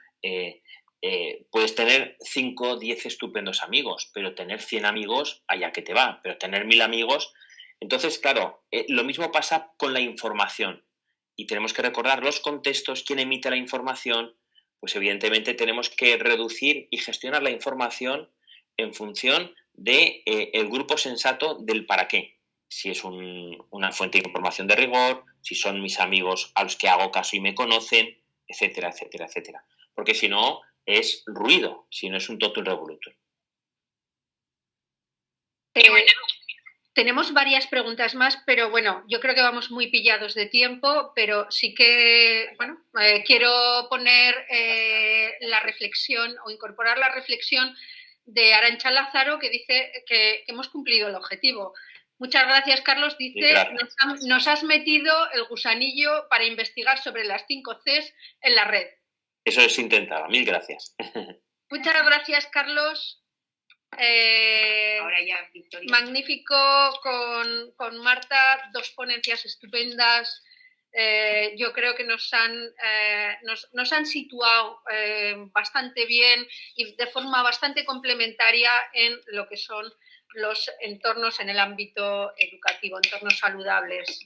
puedes tener 5 o 10 estupendos amigos, pero tener 100 amigos, allá que te va, pero tener 1000 amigos. Entonces, claro, lo mismo pasa con la información y tenemos que recordar los contextos, quién emite la información, pues evidentemente tenemos que reducir y gestionar la información en función de el grupo sensato del para qué. Si es una fuente de información de rigor, si son mis amigos a los que hago caso y me conocen, etcétera, etcétera, etcétera. Porque si no, es ruido, si no es un totum revolutum. Tenemos varias preguntas más, pero bueno, yo creo que vamos muy pillados de tiempo, pero sí que, bueno, quiero poner la reflexión o incorporar la reflexión de Arantxa Lázaro, que dice que hemos cumplido el objetivo. Muchas gracias, Carlos. Dice, nos has metido el gusanillo para investigar sobre las 5 Cs en la red. Eso es intentado. Mil gracias. Muchas gracias, Carlos. Ahora ya, Victoria. Magnífico, con Marta, 2 ponencias estupendas. Yo creo que nos han situado bastante bien y de forma bastante complementaria en lo que son los entornos en el ámbito educativo, entornos saludables.